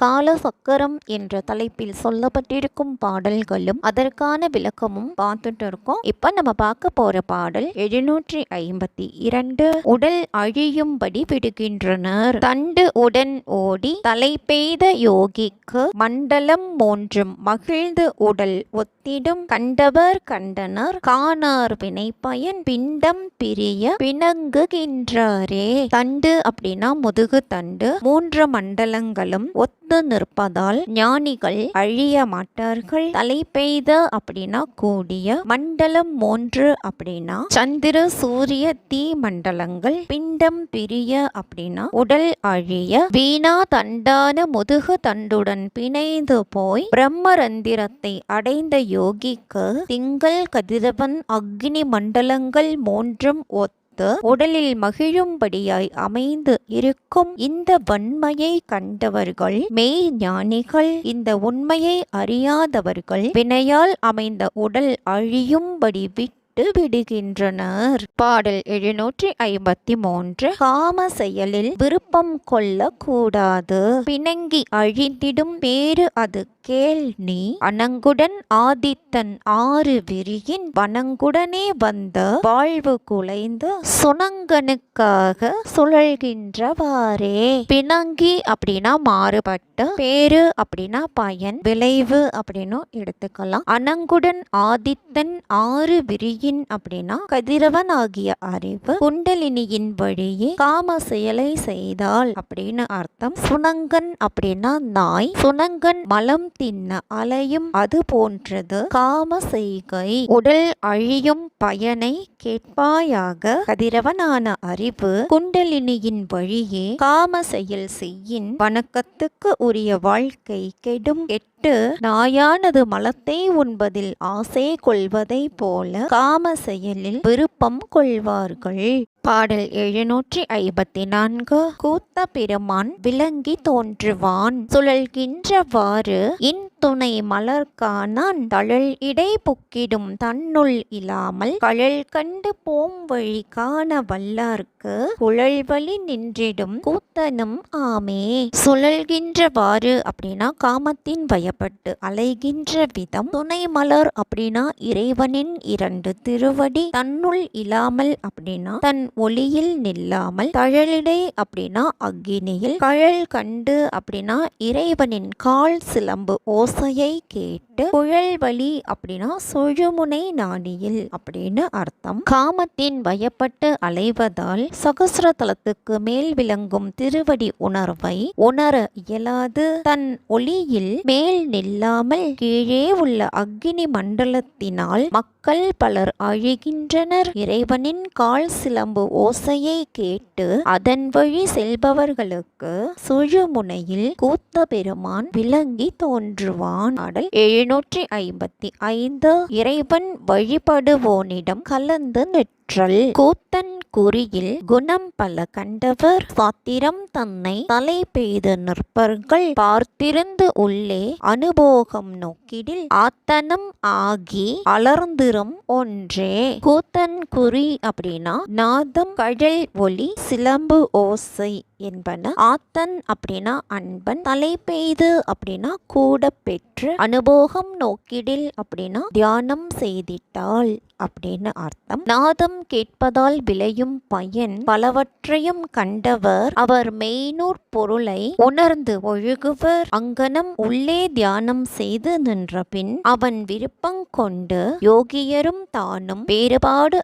காலசக்கரம் என்ற தலைப்பில் சொல்லப்பட்டிருக்கும் பாடல்களும் அதற்கான விளக்கமும் பார்த்துட்டு இருக்கோம். இப்ப நம்ம பார்க்க போற பாடல் 752. உடல் அழியும்படி விடுகின்றனர் தண்டு உடன் ஓடி தலை பெய்த யோகிக்கு மண்டலம் மூன்றும் மகிழ்ந்து உடல் ஒத்திடும் கண்டவர் கண்டனர் காணார் வினை பயன் பிண்டம் பிரிய பிணங்குகின்றாரே. தண்டு அப்படின்னா முதுகு தண்டு. 3 மண்டலங்களும் ஒத்து நிற்பதால் ஞானிகள் அழிய மாட்டார்கள். தலை பெய்த அப்படின்னா கூடிய, மண்டலம் 3 அப்படின்னா சந்திர சூரிய தீ மண்டலங்கள், பிண்டம் பிரிய அப்படின்னா உடல் அழிய, வீணா தண்டான முதுகு தண்டுடன் பிணைந்து போய் பிரம்மரந்திரத்தை அடைந்த யோகிக்கு திங்கள் கதிரவன் அக்னி மண்டலங்கள் 3 ஒத்து உடலில் மகிழும்படியாய் அமைந்து இருக்கும் இந்த வன்மையை கண்டவர்கள் மெய் ஞானிகள். இந்த உண்மையை அறியாதவர்கள் வினையால் அமைந்த உடல் அழியும்படி விடுகின்றனர். பாடல் 753. காம செயலில் விருப்பம் கொள்ள கூடாது பிணங்கி அழிந்திடும் பேரு அது கேள் நீ. அணங்குடன் ஆதித்தன் 6 விரியின் வனங்குடனே வந்த வாழ்வு குலைந்து சுணங்கனுக்காக சுழல்கின்றவாறே. பிணங்கி அப்படின்னா மாறுபட்ட, பேரு அப்படின்னா பயன், விளைவு அப்படின்னு எடுத்துக்கலாம். அணங்குடன் ஆதித்தன் 6 விரியின் அப்படின்னா கதிரவன் ஆகிய அறிவு குண்டலினியின் வழியே காம செயலை செய்தால் அப்படின்னு அர்த்தம். சுணங்கன் அப்படின்னா நாய். சுணங்கன் மலம் தின்ன அலையும் அது போன்றது காம செய்கை. உடல் அழியும் பயனை கேட்பாயாக. கதிரவனான அறிவு குண்டலினியின் வழியே காம செயல் செய்யின் வணக்கத்துக்கு உரிய வாழ்க்கை கெடும். நாயானது மலத்தை உண்பதில் ஆசை கொள்வதை போல காம செயலில் விருப்பம் கொள்வார்கள். பாடல் 754. கூத்த பெருமான் விளங்கி தோன்றுவான் சுழல்கின்றவாறு துணை மலர்கானான் தழல் இடை புக்கிடும் தன்னுள் இல்லாமல் கழல் கண்டு போம் வழி காண வல்லார்க்கு குழல் வழி நின்றிடும் கூத்தனும் ஆமே. சுழல்கின்றவாறு அப்படின்னா காமத்தின் பயப்பட்டு அலைகின்ற விதம். துணை மலர் அப்படின்னா இறைவனின் 2 திருவடி. தன்னுள் இல்லாமல் அப்படின்னா தன் ஒளியில் நில்லாமல். தழலிடை அப்படின்னா அக்னியில். கழல் கண்டு அப்படின்னா இறைவனின் கால் சிலம்பு ஓசையை கேட்டு. குழல் வழி அப்படின்னா சுழுமுனை நாடியில் அப்படின்னு அர்த்தம். காமத்தின் பயப்பட்டு அலைவதால் சகஸ்ர தலத்துக்கு மேல் விளங்கும் திருவடி உணர்வை உணர இயலாது தன் ஒளியில் மேல் நில்லாமல் கீழே உள்ள அக்னி மண்டலத்தினால் மக்கள் பலர் அழிகின்றனர். இறைவனின் கால் சிலம்பு ஓசையை கேட்டு அதன் வழி செல்பவர்களுக்கு சுழுமுனையில் கூத்த பெருமான் விளங்கி தோன்றுவான். பாடல் 755. இறைவன் வழிபடுவோனிடம் கலந்து நிற்றல். கூத்தன் குறியில் குணம் பல கண்டவர் சாத்திரம் தன்னை தலை பெய்து நிற்பர்கள் பார்த்திருந்து உள்ளே அனுபோகம் நோக்கிடில் ஆத்தனம் ஆகி அலர்ந்திரும் ஒன்றே. கூத்தன் குறி அப்படின்னா நாதம், கழல் ஒலி, சிலம்பு ஓசை என்பன. ஆத்தன் அப்படின்னா அன்பன், தலை பெய்து அப்படின்னா கூட பெற்று, அனுபோகம் நோக்கிடில் அப்படின்னா தியானம் செய்திட்டால் அப்படின்னு அர்த்தம். நாதம் கேட்பதால் விளையும் பயன் பலவற்றையும் கண்டவர் அவர் மெய்நூற் பொருளை உணர்ந்து ஒழுகுவர். அங்கனம் உள்ளே தியானம் செய்து நின்ற பின் அவன் விருப்பங் கொண்டு யோகியரும் தானும் வேறுபாடு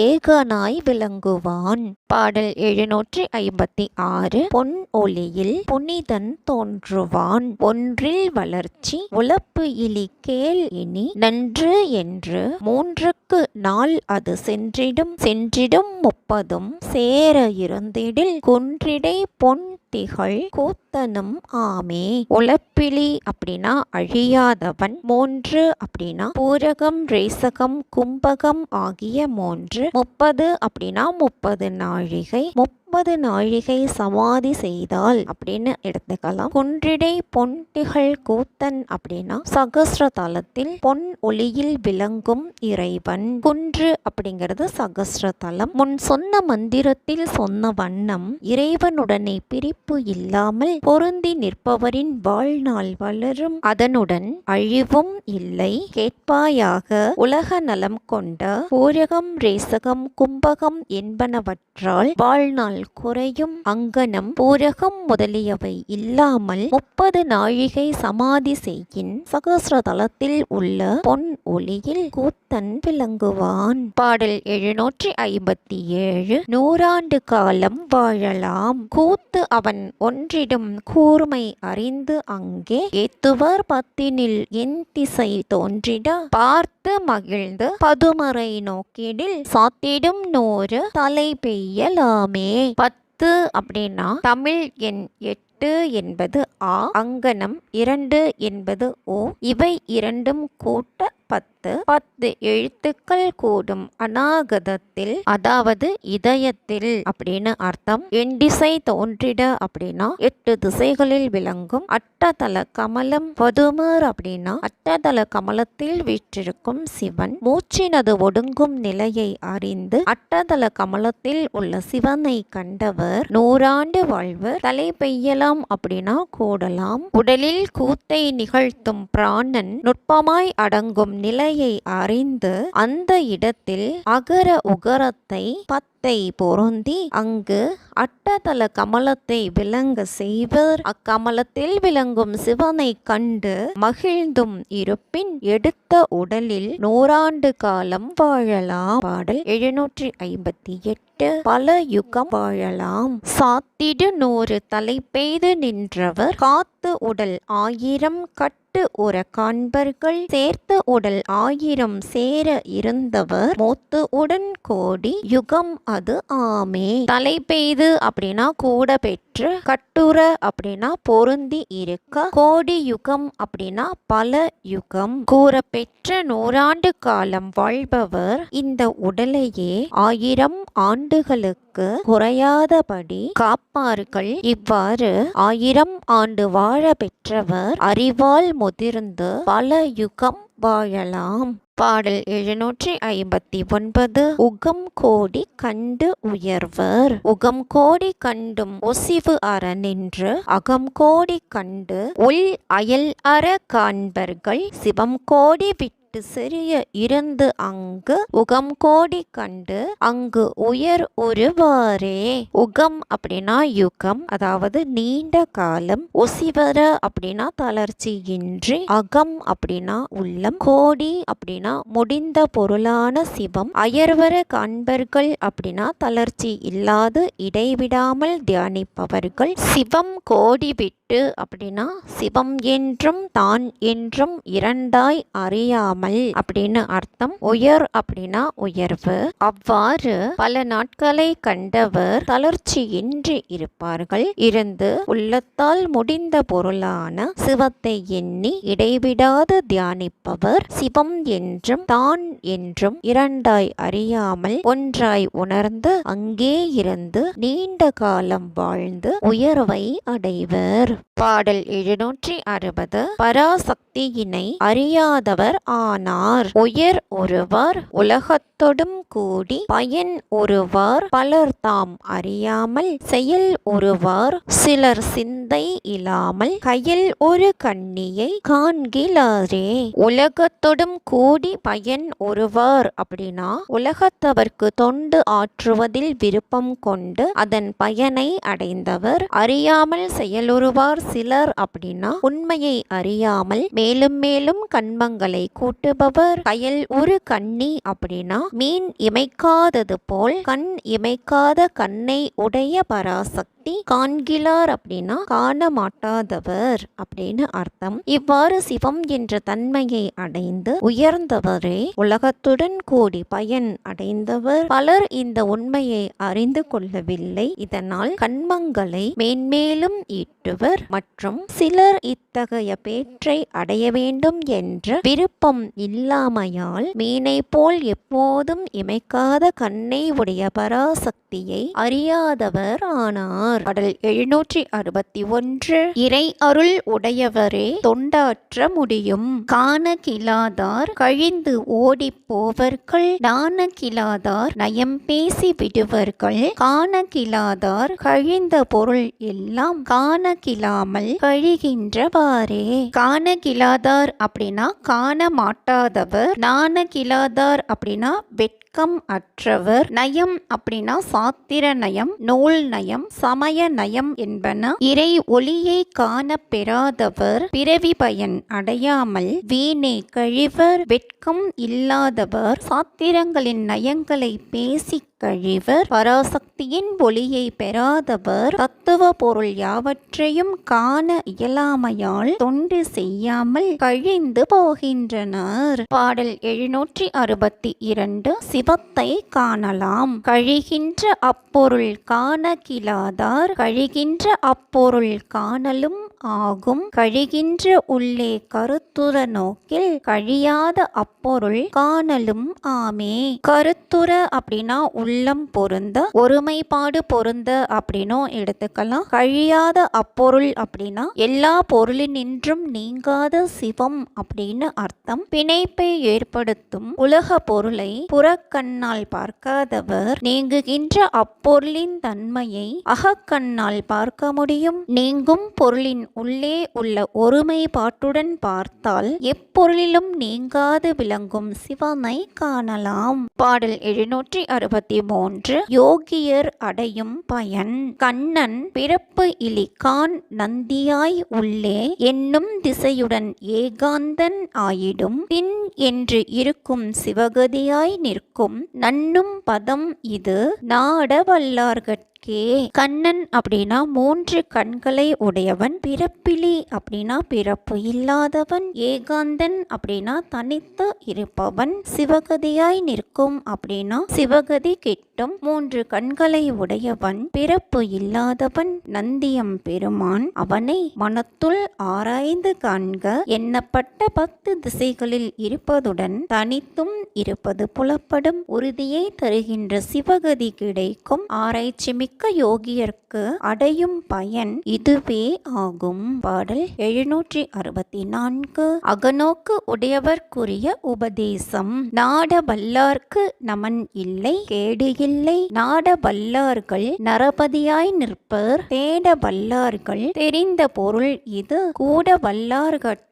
ஏகனாய் விளங்குவான். பாடல் 756. பொன் ஒளியில் புனிதன் தோன்றுவான் ஒன்றில் வளர்ச்சி உழப்பு இலி கேள் இனி நன்று என்று 3க்கு நாள் அது சென்றிடும் 30 சேர இருந்திடில் குன்றிடை பொன் திகழ் கூத்தனும் ஆமே. உழப்பிலி அப்படின்னா அழியாதவன். 3 அப்படின்னா பூரகம், ரேசகம், கும்பகம் ஆகிய 3. 30 அப்படின்னா 30 நாழிகை. 30 நாழிகை சமாதி செய்தால் அப்படின்னு எடுத்துக்கலாம். குன்றிடை பொன் திகழ் கூத்தன் அப்படின்னா சகஸ்ர தலத்தில் பொன் ஒளியில் விளங்கும் இறைவன். குன்று அப்படிங்கிறது சகஸ்ர தலம். முன் சொன்ன மந்திரத்தில் சொன்ன வண்ணம் இறைவனுடனே பிரிப்பு இல்லாமல் பொருந்தி நிற்பவரின் வாழ்நாள் வளரும், அதனுடன் அழிவும் இல்லை. கேட்பாயாக உலக நலம் கொண்ட பூரகம் ரேசகம் கும்பகம் என்பனவற்றால் வாழ்நாள் குறையும். அங்கனம் பூரகம் முதலியவை இல்லாமல் 30 நாழிகை சமாதி செய்யின் சகஸ்ர தலத்தில் உள்ள பொன் ஒளியில் கூத்தன் விளங்குவான். பாடல் 757. 100 காலம் வாழலாம். கூத்து அவன் ஒன்றிடும் கூர்மை அறிந்து அங்கே ஏத்துவர் பத்தினில் என் திசை தோன்றிட பார்த்து மகிழ்ந்து பதுமறை நோக்கிடில் சாத்திடும் 100 தலை பெய்யலாமே. 10 அப்படின்னா தமிழ் எண் 8 என்பது ஆ, அங்கனம் 2 என்பது ஓ. இவை இரண்டும் கூட்ட 10. 10 எழுத்துக்கள் கூடும் அநாகதத்தில், அதாவது இதயத்தில் அப்படின்னு அர்த்தம். என் திசை தோன்றிட அப்படின்னா 8 திசைகளில் விளங்கும் அட்டதல கமலம். பதுமர் அப்படின்னா அட்டதல கமலத்தில் வீற்றிருக்கும் சிவன். மூச்சினது ஒடுங்கும் நிலையை அறிந்து அட்டதல கமலத்தில் உள்ள சிவனை கண்டவர் 100 ஆண்டு வாழ்வர். தலை பெய்யலாம் அப்படின்னா கூடலாம். உடலில் கூத்தை நிகழ்த்தும் பிராணன் நுட்பமாய் அடங்கும் நிலையை அறிந்து அந்த இடத்தில் அகர உகரத்தை 10 பொருந்தி அங்கு அட்டதல கமலத்தை விளங்க செய்வர். அக்கமலத்தில் விளங்கும் சிவனை கண்டு மகிழ்ந்தும் இருப்பின் எடுத்த உடலில் 100 ஆண்டு காலம் வாழலாம். பாடல் 758. பல யுகம் வாழலாம். சாத்திடு 100 தலை பெய்து நின்றவர் காத்து உடல் 1000 கட்டு உற காண்பர்கள் சேர்த்து உடல் 1000 சேர இருந்தவர் மூத்து உடன் கோடி யுகம் அது ஆமே. தலை பெய்து அப்படின்னா கூட பெற்று, கட்டுற அப்படின்னா பொருந்தி இருக்க, கோடி யுகம் அப்படின்னா பல யுகம் கூற பெற்ற 100 ஆண்டு காலம் வாழ்பவர் இந்த உடலையே 1000 ஆண்டுகளுக்கு குறையாதபடி காப்பார்கள். இவ்வாறு 1000 ஆண்டு வாழ பெற்றவர் அறிவால் முதிர்ந்து பல யுகம் வாழலாம். பாடல் 759. உகம் கோடி கண்டு உயர்வர். உகம் கோடி கண்டும் ஒசிவு அற நின்று அகம் கோடி கண்டு உள் அயல் அற காண்பர்கள் சிவம் கோடி விட்டு சிறிய இருந்து அங்கு உகம் கோடி கண்டு அங்கு உயர் ஒருவாரே. உகம் அப்படின்னா யுகம், அதாவது நீண்ட காலம். ஒசிவர அப்படின்னா தளர்ச்சி இன்றி. அகம் அப்படின்னா உள்ளம். கோடி அப்படின்னா முடிந்த பொருளான சிவம். அயர்வர காண்பர்கள் அப்படின்னா தளர்ச்சி இல்லாது இடைவிடாமல் தியானிப்பவர்கள். சிவம் கோடி விட்டு அப்படின்னா சிவம் என்றும் தான் என்றும் இரண்டாய் அறியாமல் அப்படின்னு அர்த்தம். உயர் அப்படின்னா உயர்வு. அவ்வாறு பல நாட்களை கண்டவர் தளர்ச்சியின்றி இருப்பார்கள். இருந்து உள்ளத்தால் முடிந்த பொருளான சிவத்தை எண்ணி இடைவிடாது தியானிப்பவர் சிவம் என்றும் தான் என்றும் இரண்டாய் அறியாமல் ஒன்றாய் உணர்ந்து அங்கே இருந்து நீண்ட காலம் வாழ்ந்து உயர்வை அடைவர். பாடல் 760. பராசக்தியினை அறியாதவர் ஆனார். உயர் ஒருவர் உலகத்தொடும் கூடி பயன் ஒருவார் பலர் தாம் அறியாமல் செயல் ஒருவார் சிலர் சிந்தை இல்லாமல் கையில் ஒரு கண்ணியை காண்கிலாரே. உலகத்தொடும் கூடி பயன் ஒருவார் அப்படின்னா உலகத்தவர்க்கு தொண்டு ஆற்றுவதில் விருப்பம் கொண்டு அதன் பயனை அடைந்தவர். அறியாமல் செயலொருவார் சிலர் அப்படின்னா உண்மையை அறியாமல் மேலும் மேலும் கண்மங்களை கூட்டுபவர். கையில் ஒரு கண்ணி அப்படின்னா மீன் இமைக்காதது போல் கண் இமைக்காத கண்ணை உடைய பராசக்தி. காண்கிலார் அப்படின்னா காண மாட்டாதவர் அப்படின்னு அர்த்தம். இவ்வாறு சிவம் என்ற தன்மையை அடைந்து உயர்ந்தவரே உலகத்துடன் கூடி பயன் அடைந்தவர். பலர் இந்த உண்மையை அறிந்து கொள்ளவில்லை. இதனால் கண்மங்களை மேன்மேலும் ஈட்டுவர் மற்றும் சிலர் இத்தகைய பேற்றை அடைய வேண்டும் என்ற விருப்பம் இல்லாமையால் மீனை போல் எப்போதும் இமைக்காத கண்ணை உடைய பராசக்தியை அறியாதவர் ஆனார். பாடல் 761. இறை அருள் உடையவரே தொண்டாற்ற முடியும். காண கிலாதார் கழிந்து ஓடிப் போவர்கள், நாண கிலாதார் நயம் பேசி விடுவர்கள். காண கிலாதார் கழிந்த பொருள் எல்லாம் காண கிலாமல் கழிகின்றவாறே. காண கிலாதார் அப்படின்னா காண மாட்டாதவர், நாண கிலாதார் அப்படின்னா வெட்கம் அற்றவர், நயம் அப்படின்னா சாத்திர நயம், நூல் நயம், சமய நயம் என்பன. இறை ஒளியை காண பெறாதவர், பிறவி பயன் அடையாமல் வீணே கழிவர், வெட்கம் இல்லாதவர், சாத்திரங்களின் நயங்களை பேசி கழிவர், பராசக்தியின் ஒளியை பெறாதவர், தத்துவ பொருள் யாவற்றையும் காண இயலாமையால் தொண்டு செய்யாமல் கழிந்து போகின்றனர். பாடல் 762. சிவத்தை காணலாம். கழிகின்ற அப்பொருள் காண கிலாதார், கழிகின்ற அப்பொருள் காணலும் ஆகும். கழிகின்ற உள்ளே கருத்துர நோக்கில் கழியாத அப்பொருள் காணலும் ஆமே. கருத்துர அப்படின்னா உள்ளம் பொருந்த, ஒருமைப்பாடு பொருந்த அப்படின்னும் எடுத்துக்கலாம். கழியாத அப்பொருள் அப்படின்னா எல்லா பொருளினின்றும் நீங்காத சிவம் அப்படின்னு அர்த்தம். பிணைப்பை ஏற்படுத்தும் உலக பொருளை புறக்கண்ணால் பார்க்காதவர் நீங்குகின்ற அப்பொருளின் தன்மையை அகக்கண்ணால் பார்க்க முடியும். நீங்கும் பொருளின் உள்ளே உள்ள ஒருமைப்பாட்டுடன் பார்த்தால் எப்பொருளிலும் நீங்காது விளங்கும் சிவனை காணலாம். பாடல் 763. யோகியர் அடையும் பயன். கண்ணன் பிறப்பு இலிகான் நந்தியாய் உள்ளே என்னும் திசையுடன் ஏகாந்தன் ஆயிடும் பின் என்று இருக்கும் சிவகதியாய் நிற்கும் நன்னும் பதம் இது நாட வல்லார்கட்கு. கண்ணன் அப்படின்னா 3 கண்களை உடையவன், பிறப்பிலி அப்படின்னா பிறப்பு இல்லாதவன், ஏகாந்தன் அப்படின்னா தனித்து இருப்பவன், சிவகதியாய் நிற்கும் அப்படின்னா சிவகதி கிட்டும் 3 கண்களை உடையவன், பிறப்பு இல்லாதவன், நந்தியம் பெருமான். அவனை மனத்துள் ஆராய்ந்து காண்க. எண்ணப்பட்ட 10 திசைகளில் இருப்பதுடன் தனித்தும் இருப்பது புலப்படும். உறுதியை தருகின்ற சிவகதி கிடைக்கும். ஆராய்ச்சி மிக்க யோகியர்க்கு அடையும் பயன் இதுவே ஆகும். பாடல் 764. அகநோக்கு உடையவர்க்குரிய உபதேசம். நாட வல்லார்க்கு நமன் இல்லை கேடு இல்லை. நாட வல்லார்கள் நரபதியாய் நிற்பர், தேட வல்லார்கள் தெரிந்த பொருள் இது கூட வல்லார்கட்கு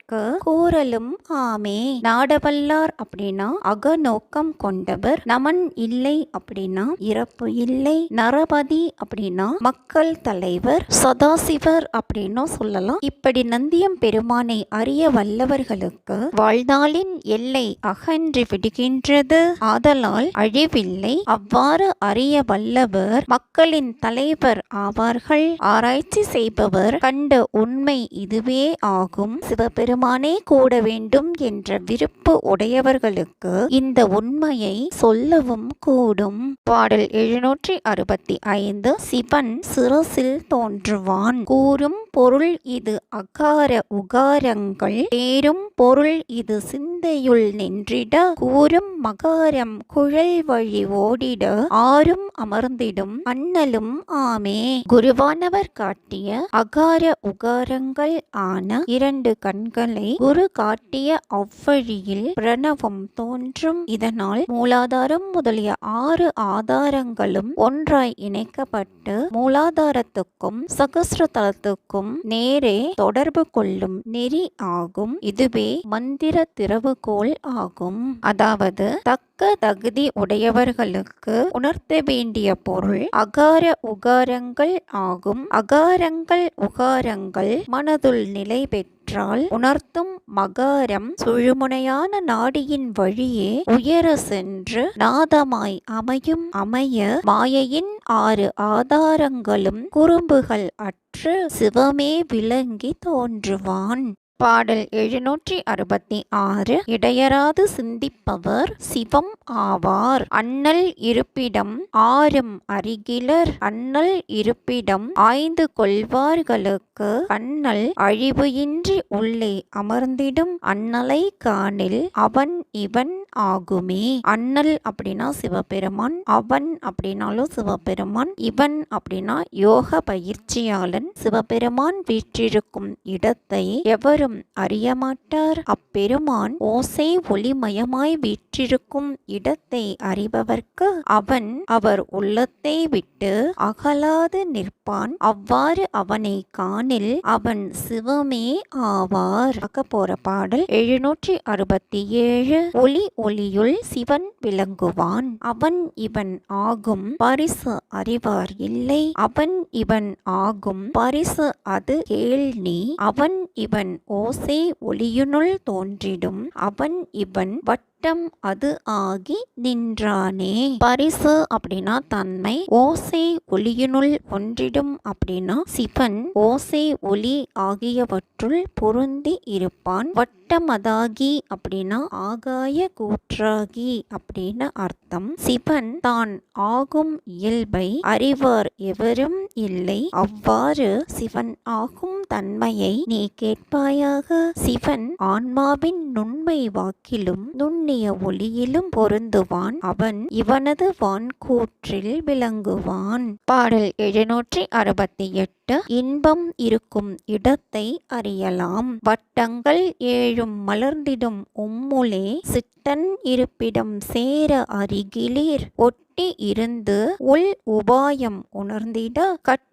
கூறலும் ஆமே. நாடவல்லார் அப்படின்னா அகநோக்கம் கொண்டவர், நமன் இல்லை அப்படின்னா இறப்பு இல்லை, நரபதி அப்படின்னா மக்கள் தலைவர், சதாசிவர் அப்படின்னும் சொல்லலாம். இப்படி நந்தியம் பெருமானை அறிய வல்லவர்களுக்கு வாழ்நாளின் எல்லை அகன்று விடுகின்றது, ஆதலால் அழிவில்லை. அவ்வாறு அறிய வல்லவர் மக்களின் தலைவர் ஆவார்கள். ஆராய்ச்சி செய்பவர் கண்ட உண்மை இதுவே ஆகும். சிவபெருமானே கூட வேண்டும் என்ற விருப்பு உடையவர்களுக்கு இந்த உண்மையை சொல்லவும் கூடும். பாடல் 765. சிவன் சிரசில் தோன்றுவான். கூறும் பொருள் இது அகார உகாரங்கள், தேரும் பொருள் இது சிந்தையுள் நின்றிட, கூறும் மகாரம் குழல் வழி ஓடிட, ஆறும் அமர்ந்திடும் அண்ணலும் ஆமே. குருவானவர் காட்டிய அகார உகாரங்கள் ஆன 2 கண்களை குரு காட்டிய அவ்வழியில் பிரணவம் தோன்றும். இதனால் மூலாதாரம் முதலிய 6 ஆதாரங்களும் ஒன்றாய் இணைக்கப்பட்டு மூலாதாரத்துக்கும் சகஸ்ரதலத்துக்கும் நேரே தொடர்பு கொள்ளும் நெறி ஆகும். இதுவே மந்திர திறவுகோல் ஆகும். அதாவது தக்க தகுதி உடையவர்களுக்கு உணர்த்த வேண்டிய பொருள் அகார உகாரங்கள் ஆகும். அகாரங்கள் உகாரங்கள் மனதுள் நிலை பெற்றால் உணர்த்தும் மகாரம் சுழுமுனையான நாடியின் வழியே உயர சென்று நாதமாய் அமையும். அமைய மாயையின் 6 ஆதாரங்களும் குறும்புகள் அற்று சிவமே விளங்கி தோன்றுவான். பாடல் 766. இடையராது சிந்திப்பவர் சிவம் ஆவார். அண்ணல் இருப்பிடம் ஆறும் அருகிலர். அண்ணல் இருப்பிடம் ஆய்ந்து கொள்வார்களுக்கு அண்ணல் அழிவு இன்றி உள்ளே அமர்ந்திடும். அண்ணலை காணில் அவன் இவன் ஆகுமே. அண்ணல் அப்படின்னா சிவபெருமான், அவன் அப்படின்னாலும் சிவபெருமான், இவன் அப்படின்னா யோக பயிற்சியாளன். சிவபெருமான் வீற்றிருக்கும் இடத்தை எவரும் அறியமாட்டார். அப்பெருமான் ஓசை ஒளிமயமாய் வீற்றிருக்கும் இடத்தை அறிபவர்க்கு அவன் அவர் உள்ளத்தை விட்டு அகலாது நிற்பான். அவ்வாறு அவனை காணில் அவன் சிவமே ஆவார். போற பாடல் 767. ஒளி ஒளியுள் சிவன் விளங்குவான். அவன் இவன் ஆகும் பரிசு அறிவார் இல்லை. அவன் இவன் ஆகும் பரிசு அது கேள் நீ. அவன் இவன் ஓசை ஒளியினுள் தோன்றிடும். அவன் இவன் வட்டம் அது ஆகி நின்றானே. பரிசு அப்படின்னா தன்மை, ஓசை ஒளியினுள் ஒன்றிடும் அப்படின்னா சிவன் ஓசை ஒளி ஆகியவற்றுள் பொருந்தி இருப்பான். வட்டமதாகி அப்படின்னா ஆகாய கூற்றாகி அப்படின்னு அர்த்தம். சிவன் தான் ஆகும் இயல்பை அறிவார் எவரும் இல்லை. அவ்வாறு சிவன் ஆகும் தன்மையை நீ கேட்பாயாக. சிவன் ஆன்மாவின் நுண்மை வாக்கிலும் நுண்ணிய ஒளியிலும் பொருந்துவான். அவன் இவனது வான்கூற்றில் விளங்குவான். பாடல் 768. இன்பம் இருக்கும் இடத்தை அறியலாம். வட்டங்கள் ஏழும் மலர்ந்திடும் உம்முலே சிட்டன் இருப்பிடம் சேர அருகிலீர். ஒட்டி இருந்து உள் உபாயம் உணர்ந்திட கட்டி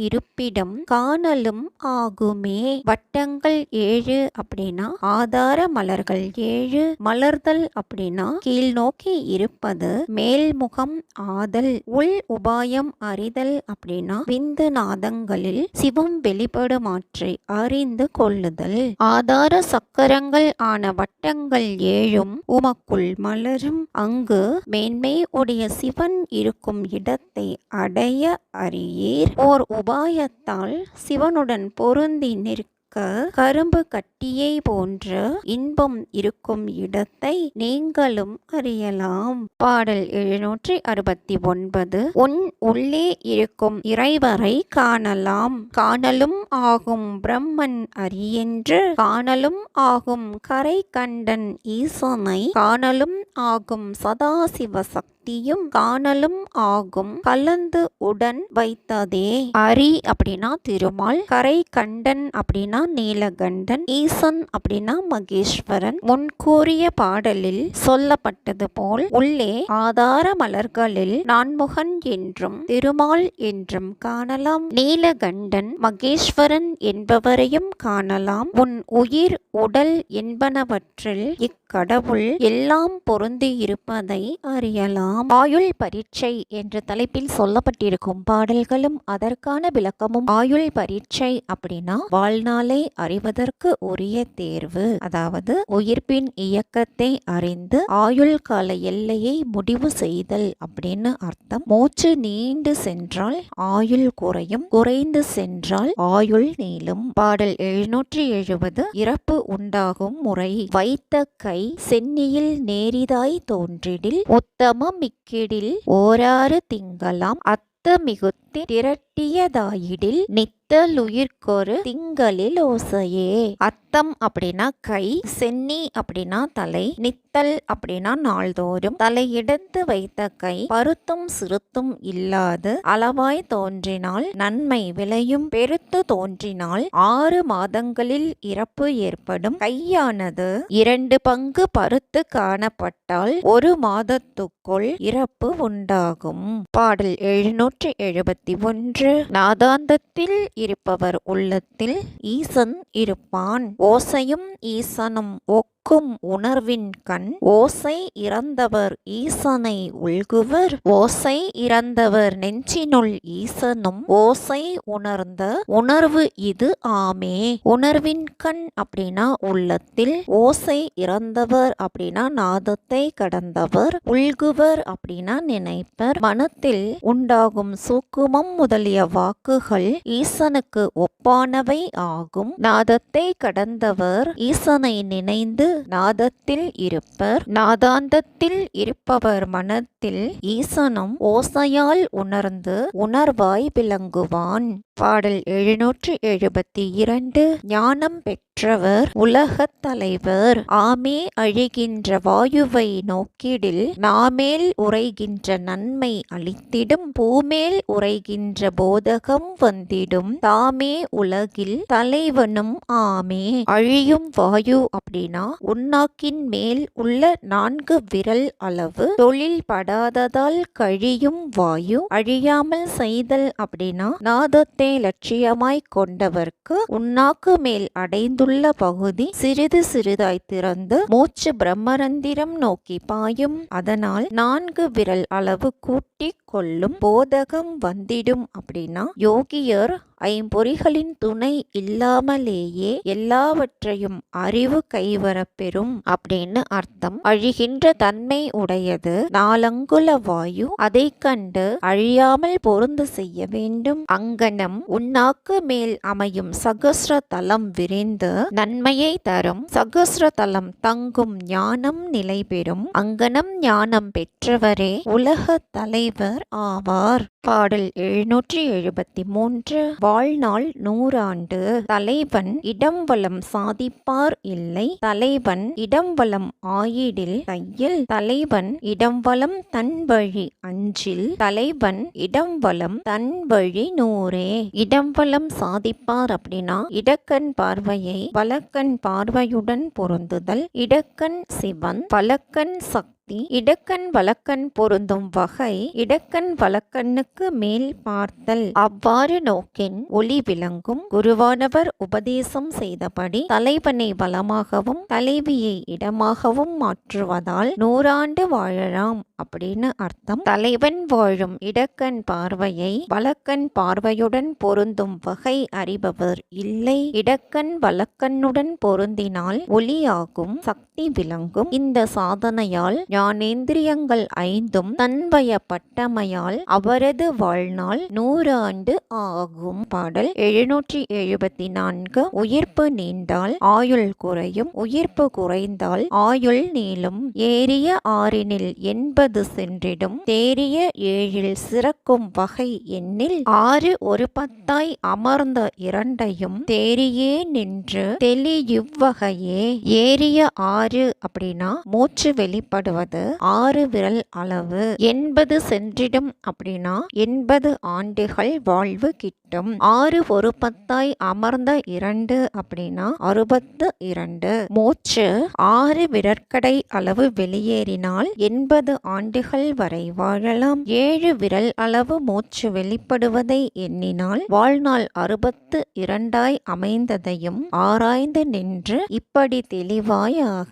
இருப்பிடம் காணலும் ஆகுமே. வட்டங்கள் 7 அப்படின்னா ஆதார மலர்கள் 7. மலர்தல் அப்படின்னா கீழ் நோக்கி இருப்பது, மேல்முகம் ஆதல். உள் உபாயம் அறிதல் அப்படின்னா விந்து நாதங்களில் சிவம் வெளிப்படுமாற்றை அறிந்து கொள்ளுதல். ஆதார சக்கரங்கள் ஆன வட்டங்கள் 7 உமக்குள் மலரும். அங்கு மேன்மை உடைய சிவன் இருக்கும் இடத்தை அடைய அறியீர். ஓர் உபாயத்தால் சிவனுடன் பொருந்தி நிற்க கரும்பு கட்டியை போன்ற இன்பம் இருக்கும் இடத்தை நீங்களும் அறியலாம். பாடல் 769. உன் உள்ளே இருக்கும் இறைவரை காணலாம். காணலும் ஆகும் பிரம்மன் அறியென்று. காணலும் ஆகும் கரை கண்டன் ஈசனை. காணலும் ஆகும் சதாசிவ சக்தியும் காணலும் ஆகும் கலந்து உடன் வைத்ததே. அரி அப்படின்னா திருமால், கரை கண்டன் அப்படின்னா நீலகண்டன், ஈசன் அப்படின்னா மகேஸ்வரன். முன்கூறிய பாடலில் சொல்லப்பட்டது போல் உள்ளே ஆதார மலர்களில் நான்முகன் என்றும் திருமால் என்றும் காணலாம். நீலகண்டன் மகேஸ்வரன் என்பவரையும் காணலாம். உன் உயிர் உடல் என்பனவற்றில் இக்கடவுள் எல்லாம் பொருந்தி இருப்பதை அறியலாம். ஆயுள் பரீட்சை என்ற தலைப்பில் சொல்லப்பட்டிருக்கும் பாடல்களும் அதற்கான விளக்கமும். ஆயுள் பரீட்சை அப்படின்னா வாழ்நாளை அறிவதற்கு உரிய தேர்வு. அதாவது உயிர்ப்பின் இயக்கத்தை அறிந்து ஆயுள் கால எல்லையை முடிவு செய்தல் அப்படின்னு அர்த்தம். மூச்சு நீண்டு சென்றால் ஆயுள் குறையும், குறைந்து சென்றால் ஆயுள் நீளும். பாடல் 770. இறப்பு உண்டாகும் முறை. வைத்த கை சென்னியில் நேரிதாய் தோன்றிடில் உத்தமம் மிக்கிடில் ஓராறு திங்களாம் அத்த மிகுத்தி திரட்டியதாயிடில் நித்தலுயிர்க்கொரு திங்களில் ஓசையே. அத்தம் அப்படின்னா கை, சென்னி அப்படின்னா தலை, நித்தல் அப்படின்னா நாள்தோறும். தலையிடத்து வைத்த கை பருத்தும் சிறுத்தும் இல்லாது அளவாய் தோன்றினால் நன்மை விளையும். பெருத்து தோன்றினால் 6 மாதங்களில் இறப்பு ஏற்படும். கையானது 2 பங்கு பருத்து காணப்பட்டால் 1 மாதத்துக்குள் இறப்பு உண்டாகும். பாடல் 771. நாதாந்தத்தில் இருப்பவர் உள்ளத்தில் ஈசன் இருப்பான். ஓசையும் ஈசனும் ஒக்க சூக்கும் உணர்வின் கண் ஓசை இறந்தவர் ஈசனை உள்குவர் ஓசை இறந்தவர் நெஞ்சினுள் ஈசனும் ஓசை உணர்ந்த உணர்வு இது ஆமே. உணர்வின் கண் அப்படின்னா உள்ளத்தில், ஓசை இறந்தவர் அப்படின்னா நாதத்தை கடந்தவர், உள்குவர் அப்படின்னா நினைப்பர். மனத்தில் உண்டாகும் சூக்குமம் முதலிய வாக்குகள் ஈசனுக்கு ஒப்பானவை ஆகும். நாதத்தை கடந்தவர் ஈசனை நினைந்து நாதத்தில் இருப்பர். நாதாந்தத்தில் இருப்பவர் மனத்தில் ஈசனும் ஓசையால் உணர்ந்து உணர்வாய் விளங்குவான். பாடல் 772. ஞானம் பெற்றவர் உலகத் தலைவர் ஆமே. அழிகின்ற வாயுவை நோக்கிடில் நாமேல் உரைகின்ற நன்மை அளித்திடும் பூமேல் உரைகின்ற போதகம் வந்திடும் தாமே உலகில் தலைவனும் ஆமே. அழியும் வாயு அப்படின்னா உன்னாக்கின் மேல் உள்ள 4 விரல் அளவு தொழில் படாததால் கழியும் வாயு. அழியாமல் செய்தல் அப்படின்னா நாதத்தை லட்சியமாய் கொண்டவர்க்கு உன்னாக்கு மேல் அடைந்துள்ள பகுதி சிறிது சிறிதாய் திறந்து மூச்சு பிரம்மரந்திரம் நோக்கி பாயும். அதனால் 4 விரல் அளவு கூட்டிக் கொள்ளும் போதகம் வந்திடும் அப்படின்னா யோகியர் ஐம்பொறிகளின் துணை இல்லாமலேயே எல்லாவற்றையும் அறிவு கைவரப்பெறும் அப்படின்னு அர்த்தம். அழிகின்ற தன்மை உடையது 4 அங்குல வாயு. அதை கண்டு அழியாமல் பொருந்து செய்ய வேண்டும். அங்கனம் உன்னாக்கு மேல் அமையும் சகஸ்ர தலம் விரிந்து நன்மையை தரும். சகஸ்ர தலம் தங்கும் ஞானம் நிலை பெறும். அங்கனம் ஞானம் பெற்றவரே உலக தலைவர் ஆவார். பாடல் 773. வாழ்நாள் 100 ஆண்டு தலைவன் இடம் வலம் சாதிப்பார் இல்லை. தலைவன் இடம் வலம் ஆயிடில் தையில். தலைவன் இடம் வலம் தன் வழி அஞ்சில். தலைவன் இடம் வலம் தன் வழி 100. இடம் வலம் சாதிப்பார் அப்படின்னா இடக்கண் பார்வையை வலக்கண் பார்வையுடன் பொருந்துதல். இடக்கண் சிவன், வலக்கண் சக்தி. இடக்கண் வலக்கண் பொருந்தும் வகை இடக்கண் வலக்கண்ணுக்கு மேல் பார்த்தல். அவ்வாறு நோக்கின் ஒளி விளங்கும். குருவானவர் உபதேசம் செய்தபடி தலைவனை வலமாகவும் தலைவியை இடமாகவும் மாற்றுவதால் 100 ஆண்டு வாழலாம் அப்படின்னு அர்த்தம். தலைவன் வாழும் இடக்கண் பார்வையை வலக்கண் பார்வையுடன் பொருந்தும் வகை அறிபவர் இல்லை. இடக்கண் வலக்கண்ணுடன் பொருந்தினால் ஒளியாகும், சக்தி விளங்கும். இந்த சாதனையால் ஞானேந்திரியங்கள் 5ம் தன்வயப்பட்டமையால் அவரது வாழ்நாள் 100 ஆண்டு ஆகும். பாடல் 774. உயிர்ப்பு நீண்டால் ஆயுள் குறையும். உயிர்ப்பு குறைந்தால் ஆயுள் நீளும். ஏறிய 6னில் 80 சென்றிடும். தேறிய 7ல் சிறக்கும் வகை எண்ணில் 6 ஒரு பத்தாய் அமர்ந்த 2ஐயும் தேறியே நின்று தெளியுவ்வகையே. ஏறிய 6 அப்படின்னா மூச்சு வெளிப்படுவது 6 விரல் அளவு. 80 சென்றிடும் அப்படின்னா 80 ஆண்டுகள் வாழ்வு கிட்டும். 6 ஒரு பத்தாய் அமர்ந்த 2 அப்படின்னா 62. மூச்சு 6 விரற்கடை அளவு வெளியேறினால் 80 ஆண்டுகள் வரை வாழலாம். 7 விரல் அளவு மூச்சு வெளிப்படுவதை எண்ணினால் வாழ்நாள் 62ஆய் அமைந்ததையும் ஆராய்ந்து நின்று இப்படி தெளிவாயாக.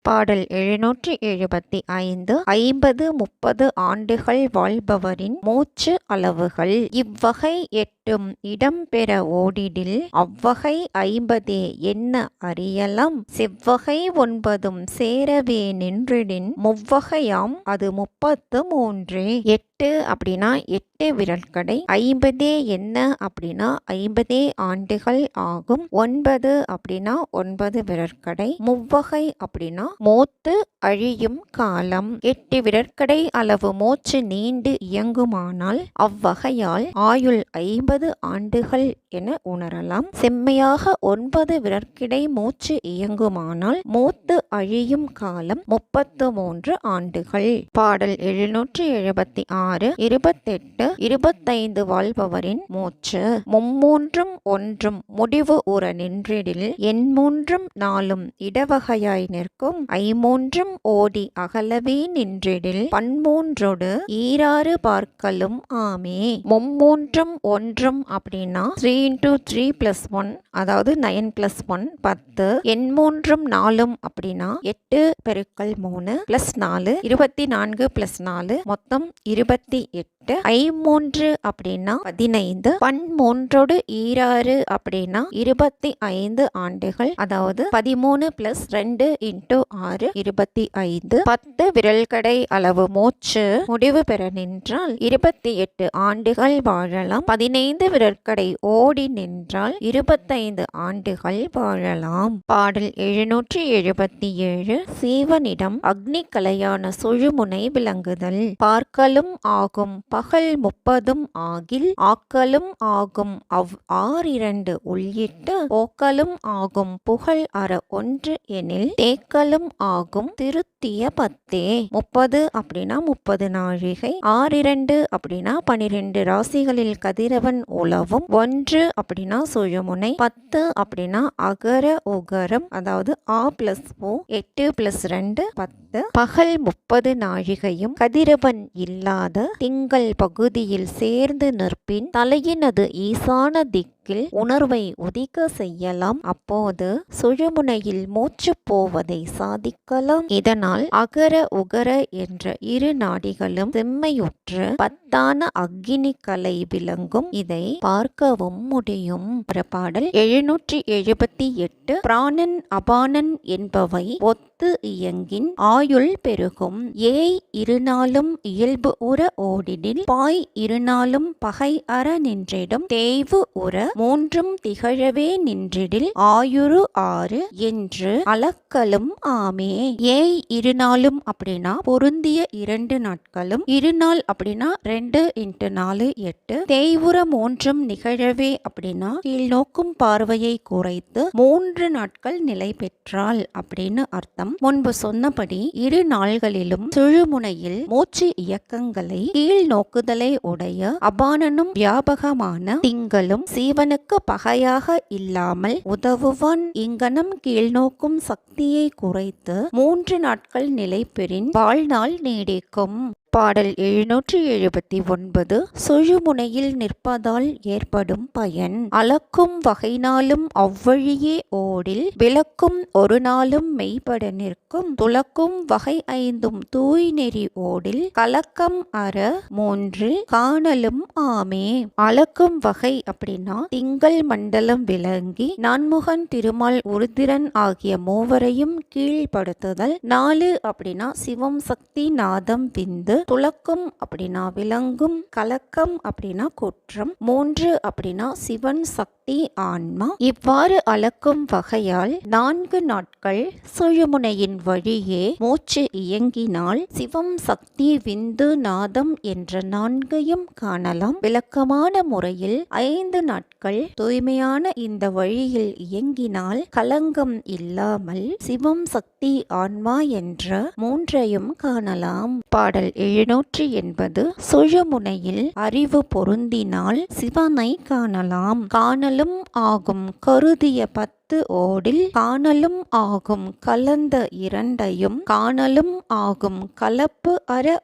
பாடல் 775. 50, 30 ஆண்டுகள் வாழ்பவரின் மூச்சு அளவுகள் இவ்வகை 8ம் இடம்பெற ஓடிடில் அவ்வகை 50 என்ன அறியலாம். செவ்வகை 9ம் சேரவே நின்றிடின் முவ்வகையாம் அது 33. 8 அப்படின்னா 8 விரற்கடை. 50 என்ன அப்படின்னா 50 ஆண்டுகள் ஆகும். 9 அப்படின்னா 9 விரற்கடை. முவ்வகை அப்படின்னா மூத்து அழியும் காலம். 8 விரற்கடை அளவு மூச்சு நீண்டு இயங்குமானால் அவ்வகையால் ஆயுள் 50 ஆண்டுகள் என உணரலாம். செம்மையாக 9 விரற்கிடை மூச்சு இயங்குமானால் மூத்து அழியும் காலம் 33 ஆண்டுகள். பாடல் 776. 28, 25 வாழ்பவரின் மூச்சு மும்மூன்றும் ஒன்றும் முடிவு உற நின்றிடில் எண்மூன்றும் 4ம் இடவகையாய் நிற்கும். ஐமூன்றும் ஓடி அகலவே நின்றிடில் பன்மூன்றொடு ஈராறு பார்க்கலும் ஆமே. மும்மூன்றும் 1 மூன்றும் அப்படின்னா 3 × 3 + 1 அதாவது 9 + 1 10. எண் மூன்றும் நாலும் அப்படின்னா 8 × 3 + 4 24 + 4 மொத்தம் 28. ஐ3 அப்படின்னா 15. பண் மூன்றோடு ஈராறு அப்படின்னா 25 ஆண்டுகள், அதாவது 13 + 2 × 6 25. 10 விரல்கடை அளவு மூச்சு முடிவு பெற நின்றால் 28 ஆண்டுகள் வாழலாம். 15 விரற்கடை ஓடி நின்றால் 25 ஆண்டுகள் வாழலாம். பாடல் 777. சீவனிடம் அக்னி கலையான சுழுமுனை விளங்குதல். பார்க்கலும் ஆகும் பகல் 30 ஆகில் ஆக்கலும் ஆகும் அவ் 6 உள்ளிட்டு போக்கலும் ஆகும் புகழ் அற 1 எனில் தேக்கலும் ஆகும் திருத்திய 10. 30 அப்படின்னா 30 நாழிகை, 6 அப்படின்னா 12 ராசிகளில் கதிரவன் உலவும், 1 அப்படின்னா சுழுமுனை, 10 அப்படின்னா அகர உகரம் அதாவது ஆ + ஓ, 8 + 2 10. பகல் 30 நாழிகையும் கதிரவன் இல்லாத திங்கள் பகுதியில் சேர்ந்து நிற்பின் தலையினது ஈசான திக்கில் உணர்வை உதிக்க செய்யலாம். அப்போது சுழுமுனையில் மூச்சு போவதை சாதிக்கலாம். இதனால் அகர உகர என்ற இரு நாடிகளும் செம்மையுற்று 10ஆன அக்னி கலை விளங்கும். இதை பார்க்கவும் முடியும். பாடல் 778. பிராணன் அபானன் என்பவை ஒத்து இயங்கின் ஆயுள் பெருகும். ஏய் இருநாளும் இயல்பு உற ஓடினில் பாய் இருநாளும் பகை அற நின்றிடும். தேய்வு உற மூன்றும் திகழவே நின்றிடில் ஆயுறு 6 என்று அளக்கலும் ஆமே. ஏய் இருநாளும் அப்படின்னா பொருந்திய 2 நாட்களும், இருநாள் அப்படின்னா 2 × 4 8. தேய்வுற மூன்றும் நிகழவே அப்படின்னா கீழ்நோக்கும் பார்வையை குறைத்து 3 நாட்கள் நிலை பெற்றால் அப்படின்னு அர்த்தம். முன்பு சொன்னபடி இரு நாள்களிலும் சுழுமுனையில் மூச்சு இயக்கங்களை கீழ் நோக்குதலை உடைய அபானனும் வியாபகமான திங்களும் சீவனுக்கு பகையாக இல்லாமல் உதவுவான். இங்கனம் கீழ்நோக்கும் சக்தியை குறைத்து 3 நாட்கள் நிலை பெறின் வாழ்நாள் நீடிக்கும். பாடல் 779. சுழுமுனையில் நிற்பதால் ஏற்படும் பயன். அளக்கும் வகைநாளும் அவ்வழியே ஓடில் விளக்கும் ஒரு நாளும் மெய்பட நிற்கும். துளக்கும் வகை 5 தூய் நெறி ஓடில் கலக்கம் அற 3 காணலும் ஆமே. அளக்கும் வகை அப்படின்னா திங்கள் மண்டலம் விளங்கி நான்முகன் திருமால் உருத்திரன் ஆகிய மூவரையும் கீழ்படுத்துதல். 4 அப்படின்னா சிவம் சக்தி நாதம் விந்து. துளக்கும் அப்படின்னா விளங்கும். கலக்கம் அப்படின்னா குற்றம். 3 அப்படின்னா சிவன் சக்தி ஆன்மா. இவ்வாறு அளக்கும் வகையால் 4 நாட்கள் சுழுமுனையின் வழியே மூச்சு இயங்கினால் சிவம் சக்தி விந்து நாதம் என்ற 4ஐயும் காணலாம். விளக்கமான முறையில் 5 நாட்கள் தூய்மையான இந்த வழியில் இயங்கினால் கலங்கம் இல்லாமல் சிவம் சக்தி ஆன்மா என்ற 3ஐயும் காணலாம். பாடல் 780. சுழுமுனையில் அறிவு பொருந்தினால் சிவனை காணலாம். காணலும் ஆகும் கருதிய 10 ஓடில் காணலும் ஆகும் கலந்த 2ஐயும் காணலும் ஆகும் கலப்பு அற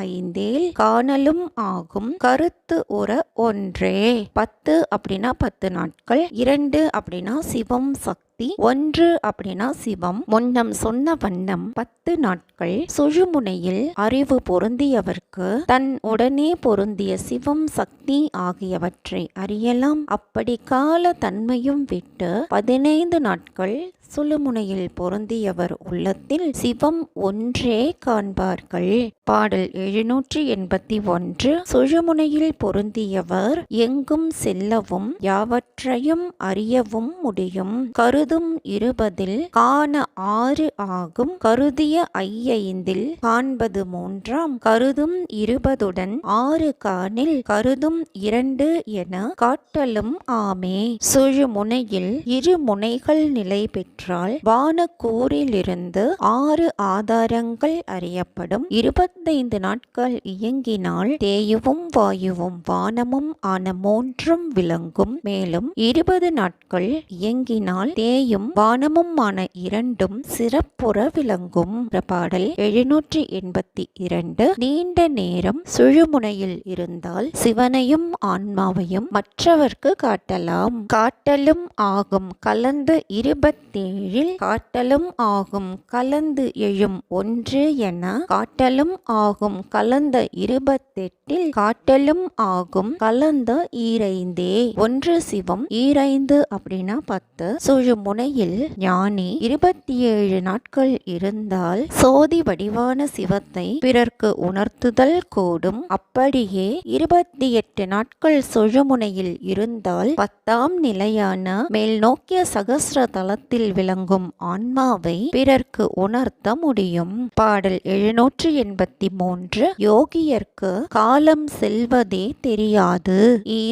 5 காணலும் ஆகும் கருத்து உற 1. 10 அப்படின்னா 10 நாட்கள், 2 அப்படின்னா சிவம் சக்தி, 1 அப்படின்னா சிவம். முன்னம் சொன்ன வண்ணம் 10 நாட்கள் சுழுமுனையில் அறிவு பொருந்தியவர்க்கு தன் உடனே பொருந்திய சிவம் சக்தி ஆகியவற்றை அறியலாம். அப்படி கால தன்மையும் விட்டு 15 நாட்கள் சுழுமுனையில் பொருந்தியவர் உள்ளத்தில் சிவம் ஒன்றே காண்பார்கள். பாடல் 781. சுழுமுனையில் பொருந்தியவர் எங்கும் செல்லவும் யாவற்றையும் அறியவும் முடியும். கருதும் 20 காண 6 ஆகும். கருதிய 5 காண்பது 3ஆம். கருதும் 20 6 காணில் கருதும் 2 என காட்டலும் ஆமே. சுழுமுனையில் இரு முனைகள் நிலை பெற்று என்றால் வானக்கூறிலிருந்து 6 ஆதாரங்கள் அறியப்படும். 25 நாட்கள் இயங்கினால் தேயுவும் வாயுவும் வானமும் ஆன 3 விளங்கும். மேலும் 20 நாட்கள் இயங்கினால் தேயும் வானமும் ஆன 2 சிறப்புற விளங்கும். பாடல் 782. நீண்ட நேரம் சுழுமுனையில் இருந்தால் சிவனையும் ஆன்மாவையும் மற்றவர்க்கு காட்டலாம். காட்டலும் ஆகும் கலந்து 27 காட்டலும் ஆகும் கலந்து எழும் 1 என காட்டலும் ஆகும் கலந்த 28 காட்டலும் ஆகும் கலந்த 2 1 சிவம் 2 அப்படின்னா 10. சுழுமுனையில் ஞானி 27 நாட்கள் இருந்தால் சோதி வடிவான சிவத்தை பிறர்க்கு உணர்த்துதல் கூடும். அப்படியே 28 நாட்கள் சுழுமுனையில் இருந்தால் 10ஆம் நிலையான மேல் நோக்கிய சகஸ்ர தலத்தில் விளங்கும் ஆன்மாவை பிறர்க்கு உணர்த்த முடியும். பாடல் 783. யோகியர்க்கு காலம் செல்வதே தெரியாது.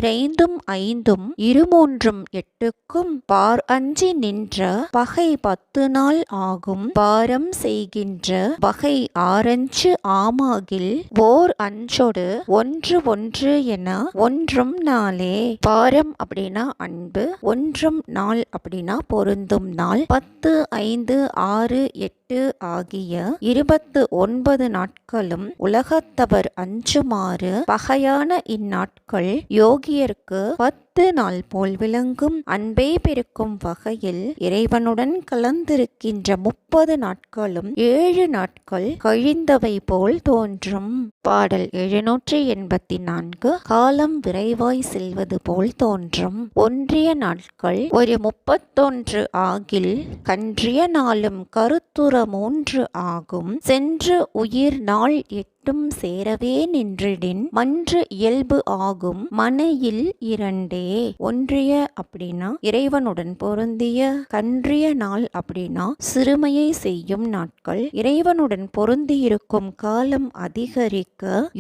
2 5 23 8க்கும் பார் அஞ்சி நின்ற பகை 10 நாள் ஆகும். பாரம் செய்கின்ற வகை 6 ஆமாகில் ஓர் அஞ்சொடு 1 1 என 1 4. பாரம் அப்படின்னா அன்பு, 1 நாள் அப்படின்னா பொருந்தும் நாள். 10 5 6 8 ஆகிய 29 நாட்களும் உலகத்தவர் அஞ்சுமாறு பகையான இந்நாட்கள் யோகியர்க்கு 10 நாள் போல் விளங்கும். அன்பை பெருக்கும் வகையில் இறைவனுடன் கலந்திருக்கின்ற 30 நாட்களும் 7 நாட்கள் கழிந்தவை போல் தோன்றும். பாடல் 784. காலம் விரைவாய் செல்வது போல் தோன்றும். ஒன்றிய நாட்கள் ஒரு 31 ஆகில் கன்றிய நாளும் கருத்துற 3 ஆகும். சென்று உயிர் நாள் 8 சேரவே நின்றிடின் மன்று இயல்பு ஆகும். மனையில் 2. ஒன்றிய அப்படின்னா இறைவனுடன் பொருந்திய, கன்றிய நாள் அப்படின்னா சிறுமையை செய்யும் நாட்கள். இறைவனுடன் பொருந்தியிருக்கும் காலம் அதிகரிக்க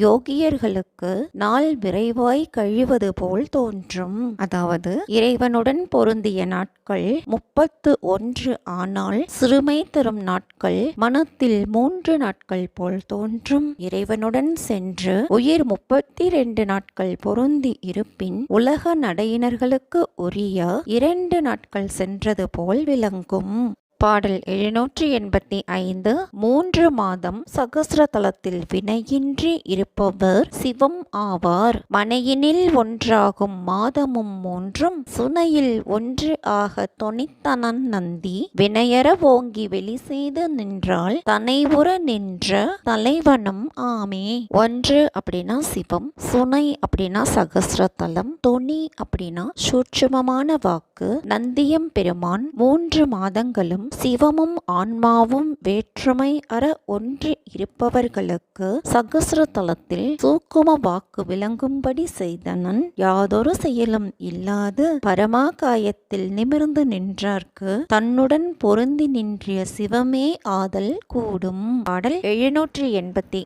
யோகியர்களுக்கு நாள் விரைவாய் கழிவது போல் தோன்றும். அதாவது இறைவனுடன் பொருந்திய நாட்கள் 31 ஆனால் சிறுமை தரும் நாட்கள் மனத்தில் 3 நாட்கள் போல் தோன்றும். இறைவனுடன் சென்று உயிர் 32 நாட்கள் பொருந்தி இருப்பின் உலக நடையினர்களுக்கு உரிய 2 நாட்கள் சென்றது போல் விளங்கும். பாடல் 785. 3 மாதம் சகஸ்ரதலத்தில் வினையின்றி இருப்பவர் சிவம் ஆவார். மனையினில் ஒன்றாகும் மாதமும் 3 சுனையில் 1 ஆக தொனித்தனன் நந்தி வினையற ஓங்கி வெளி செய்து நின்றால் தனைவுற நின்ற தலைவனும் ஆமே. 1 அப்படின்னா சிவம், சுனை அப்படின்னா சகஸ்ரதலம், தொனி அப்படின்னா சூட்சுமமான வாக்கு, நந்தியம் பெருமான் 3 மாதங்களும் சிவமும் ஆன்மாவும் வேற்றுமை அற ஒன்றி இருப்பவர்களுக்கு சகஸ்ரதலத்தில் சூக்கும வாக்கு விளங்கும்படி செய்தனன். யாதொரு செயலும் இல்லாது பரமாகாயத்தில் நிமிர்ந்து நின்றார்க்கு தன்னுடன் பொருந்தி நின்றிய சிவமே ஆதல் கூடும். பாடல் 786.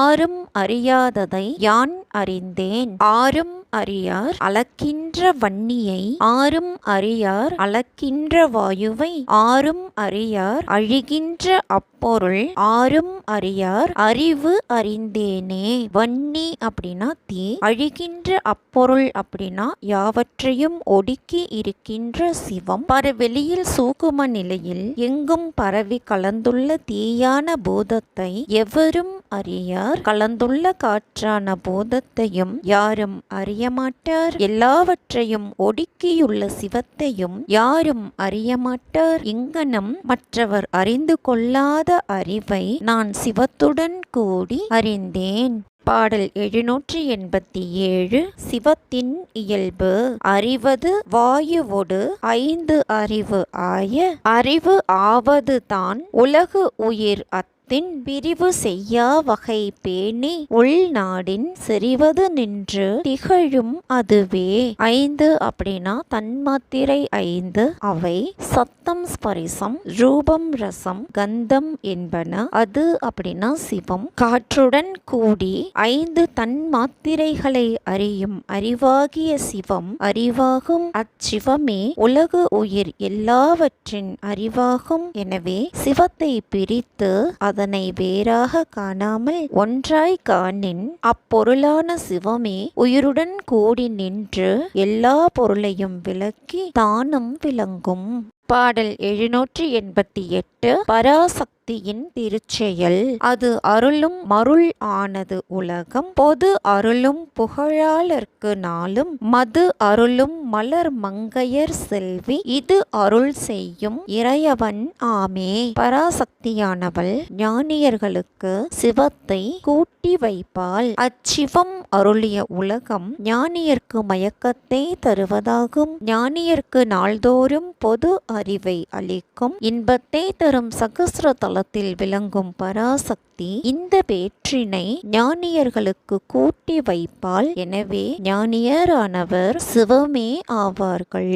ஆரும் அறியாததை யான் அறிந்தேன். ஆரும் அறியார் அளக்கின்ற வன்னியை, ஆரும் அறியார் அளக்கின்ற வாயுவை, ஆரும் அறியார் அழிகின்ற அப்பொருள், ஆரும் அறியார் அறிவு அறிந்தேனே. வன்னி அப்படின்னா தீ, அழிகின்ற அப்பொருள் அப்படின்னா யாவற்றையும் ஒடுக்கி இருக்கின்ற சிவம். பரவெளியில் சூக்கும நிலையில் எங்கும் பரவி கலந்துள்ள தீயான பூதத்தை எவரும் அறியார். கலந்துள்ள காற்றான பூதத்தையும் யாரும் அறியமாட்டார். எல்லாவற்றையும் ஒடுக்கியுள்ள சிவத்தையும் யாரும் அறியமாட்டார். இங்கனம் மற்றவர் அறிந்து கொள்ளாத அறிவை நான் சிவத்துடன் கூடி அறிந்தேன். பாடல் 787. சிவத்தின் இயல்பு. அறிவது வாயுவொடு 5 அறிவு ஆய அறிவு ஆவது தான் உலகு உயிர் சிவத்தின் பிரிவு செய்யா வகை பேணி உள்நாடின் செறிவது நின்று திகழும் அதுவே. 5 அப்படின்னா தன்மாத்திரை 5. அவை சத்தம், ஸ்பரிசம், ரூபம், ரசம், கந்தம் என்பன. அது அப்படின்னா சிவம். காற்றுடன் கூடி 5 தன்மாத்திரைகளை அறியும் அறிவாகிய சிவம் அறிவாகும். அச்சிவமே உலகு உயிர் எல்லாவற்றின் அறிவாகும். எனவே சிவத்தை பிரித்து அதனை வேறாக காணாமல் ஒன்றாய் காணின் அப்பொருளான சிவமே உயிருடன் கூடி நின்று எல்லா பொருளையும் விளக்கி தானும் விளங்கும். பாடல் 788. பராசக்தியின் திருச்செயல். அது அருளும் மருள் ஆனது உலகம். பொது அருளும் புகழாளர்க்கு நாளும் மது அருளும் மலர் மங்கையர் செல்வி. இது அருள் செய்யும் இறையவன் ஆமே. பராசக்தியானவள் ஞானியர்களுக்கு சிவத்தை கூட்டி வைப்பாள். அச்சிவம் அருளிய உலகம் ஞானியர்க்கு மயக்கத்தை தருவதாகும். ஞானியர்க்கு நாள்தோறும் பொது அறிவை அளிக்கும். இன்பத்தை தரும் சகஸ்ர தலத்தில் விளங்கும் பராசக்தி இந்த பேற்றினை ஞானியர்களுக்கு கூட்டி வைப்பாள். எனவே ஞானியரானவர் சிவமே ஆவார்கள்.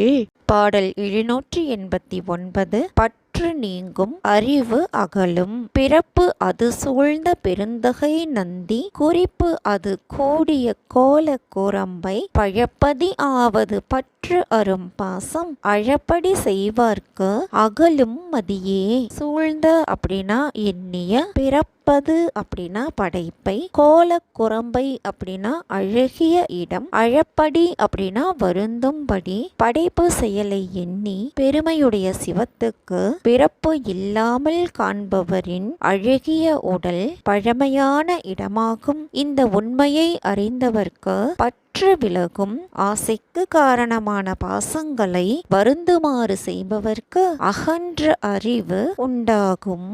பாடல் 789. பற்று நீங்கும் அறிவு அகலும். பிறப்பு அது சூழ்ந்த பெருந்தகை நந்தி. குறிப்பு அது கூடிய கோல குரம்பை. பழப்பதி ஆவது பற்று அரும் பாசம். அழப்படி செய்வார்க்கு அகலும் மதியே. சூழ்ந்த அப்படின்னா எண்ணிய, பிறப்பது அப்படின்னா படைப்பை, கோல குரம்பை அப்படின்னா அழகிய இடம், அழப்படி அப்படின்னா வருந்தும்படி படைப்பு செயலை எண்ணி பெருமையுடைய சிவத்துக்கு பிறப்பு இல்லாமல் காண்பவரின் அழகிய உடல் பழமையான இடமாகும். இந்த உண்மையை அறிந்தவர்க்கு பற்று விலகும். ஆசைக்கு காரணமான பாசங்களை வருந்துமாறு செய்பவர்க்கு அகன்ற அறிவு உண்டாகும்.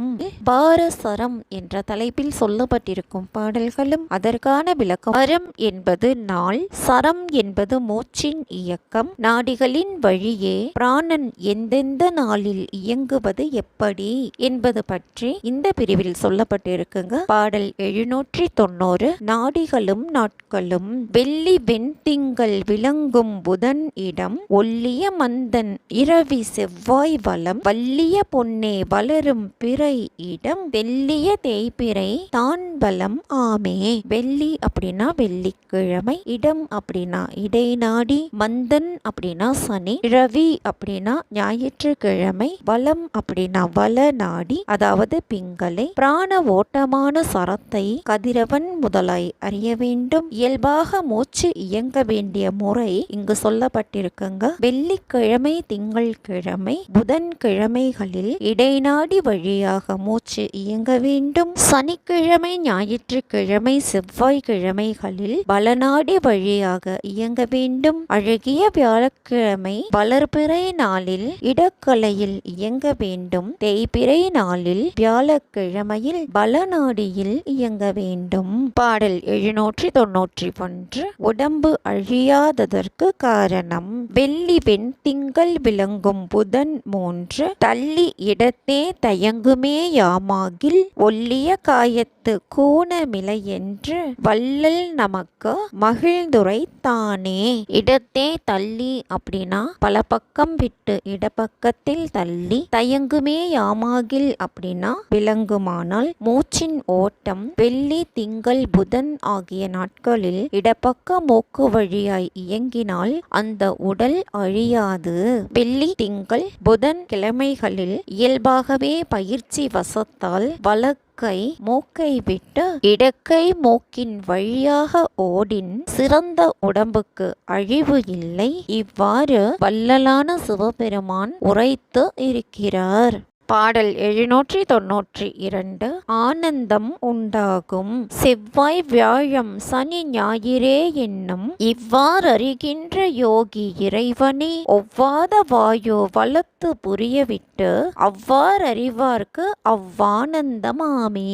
பாரசரம் என்ற தலைப்பில் சொல்லப்பட்டிருக்கும் பாடல்களும் அதற்கான விளக்கம். அறம் என்பது நாள், சரம் என்பது மூச்சின் இயக்கம். நாடிகளின் வழியே பிராணன் எந்தெந்த நாளில் இயங்குவது எப்படி என்பது பற்றி இந்த பிரிவில் சொல்லப்பட்டிருக்குங்க. பாடல் 790. நாடிகளும் நாட்களும். வெள்ளி வெண்திங்கள் விளங்கும் புதன் இடம். ஒல்லிய மந்தன் இரவி செவ்வாய் வலம். வல்லிய பொன்னே வளரும் பிறை இடம். வெள்ளிய தேய்பிறை தான் வலம் ஆமே. வெள்ளி அப்படின்னா வெள்ளிக்கிழமை, இடம் அப்படின்னா இடைநாடி, மந்தன் அப்படின்னா சனி, இரவி அப்படின்னா ஞாயிற்றுக்கிழமை, வலம் அப்படின்னா வல நாடி அதாவது பிங்களை. பிராண ஓட்டமான சரத்தை கதிரவன் முதலாய் அறிய வேண்டும். இயல்பாக மூச்சு இயங்க வேண்டிய முறை இங்கு சொல்லப்பட்டிருக்குங்க. வெள்ளிக்கிழமை, திங்கள் கிழமை, புதன் கிழமைகளில் இடைநாடி வழியாக மூச்சு இயங்க வேண்டும். சனிக்கிழமை, ஞாயிற்றுக்கிழமை, செவ்வாய் கிழமைகளில் பலநாடி வழியாக இயங்க வேண்டும். அழகிய வியாழக்கிழமை வளர்பிறை நாளில் இடக்கலையில் இயங்க வேண்டும். தேய்பிறை நாளில் வியாழக்கிழமையில் பலநாடியில் இயங்க வேண்டும். பாடல் 791. உடம்பு அழியாததற்கு காரணம். வெள்ளி வெண்திங்கள் விளங்கும் புதன் 3 தள்ளி இடத்தே தயங்குமே யாமாகில். ஒல்லிய காயத்து கூணமிலை என்று வள்ளல் நமக்கு மகிழ்ந்துரை தானே. இடத்தே தள்ளி அப்படின்னா பல பக்கம் விட்டு இடப்பக்கத்தில் தள்ளி. தயங்குமே யாமாகில் அப்படின்னா விளங்குமானால் மூச்சின் ஓட்டம் வெள்ளி, திங்கள், புதன் ஆகிய நாட்களில் இடப்பக்க மூக்கு வழியாய் இயங்கினால் அந்த உடல் அழியாது. வெள்ளி, திங்கள், புதன் கிழமைகளில் இயல்பாகவே பயிற்சி வசத்தால் வலக்கை மூக்கை விட்டு இடக்கை மூக்கின் வழியாக ஓடின் சிறந்த உடம்புக்கு அழிவு இல்லை. இவ்வாறு வள்ளலான சிவபெருமான் உரைத்து இருக்கிறார். பாடல் 792. ஆனந்தம் உண்டாகும். செவ்வாய், வியாழம், சனி, ஞாயிறே என்னும் இவ்வாறறிகின்ற யோகி இறைவனே ஒவ்வாத வாயு வளத்து புரியவிட்டு அவ்வாறறிவார்க்கு அவ்வானந்தமாமே.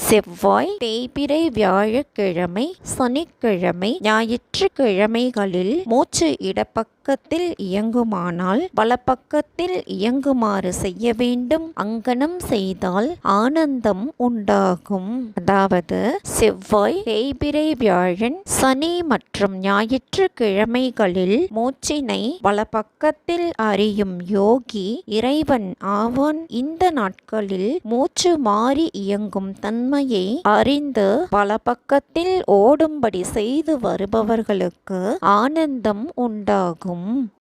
செவ்வாய், தேய்பிறை, வியாழக்கிழமை, சனிக்கிழமை, ஞாயிற்றுக்கிழமைகளில் மூச்சு இடப்பக்க பக்கத்தில் இயங்குமானால் வலப்பக்கத்தில் இயங்குமாறு செய்ய வேண்டும். அங்கனம் செய்தால் ஆனந்தம் உண்டாகும். அதாவது செவ்வாய், தேய்பிறை, வியாழன், சனி மற்றும் ஞாயிற்றுக்கிழமைகளில் மூச்சினை வலப்பக்கத்தில் அறியும் யோகி இறைவன் ஆவான். இந்த நாட்களில் மூச்சு மாறி இயங்கும் தன்மையை அறிந்து வலப்பக்கத்தில் ஓடும்படி செய்து வருபவர்களுக்கு ஆனந்தம் உண்டாகும்.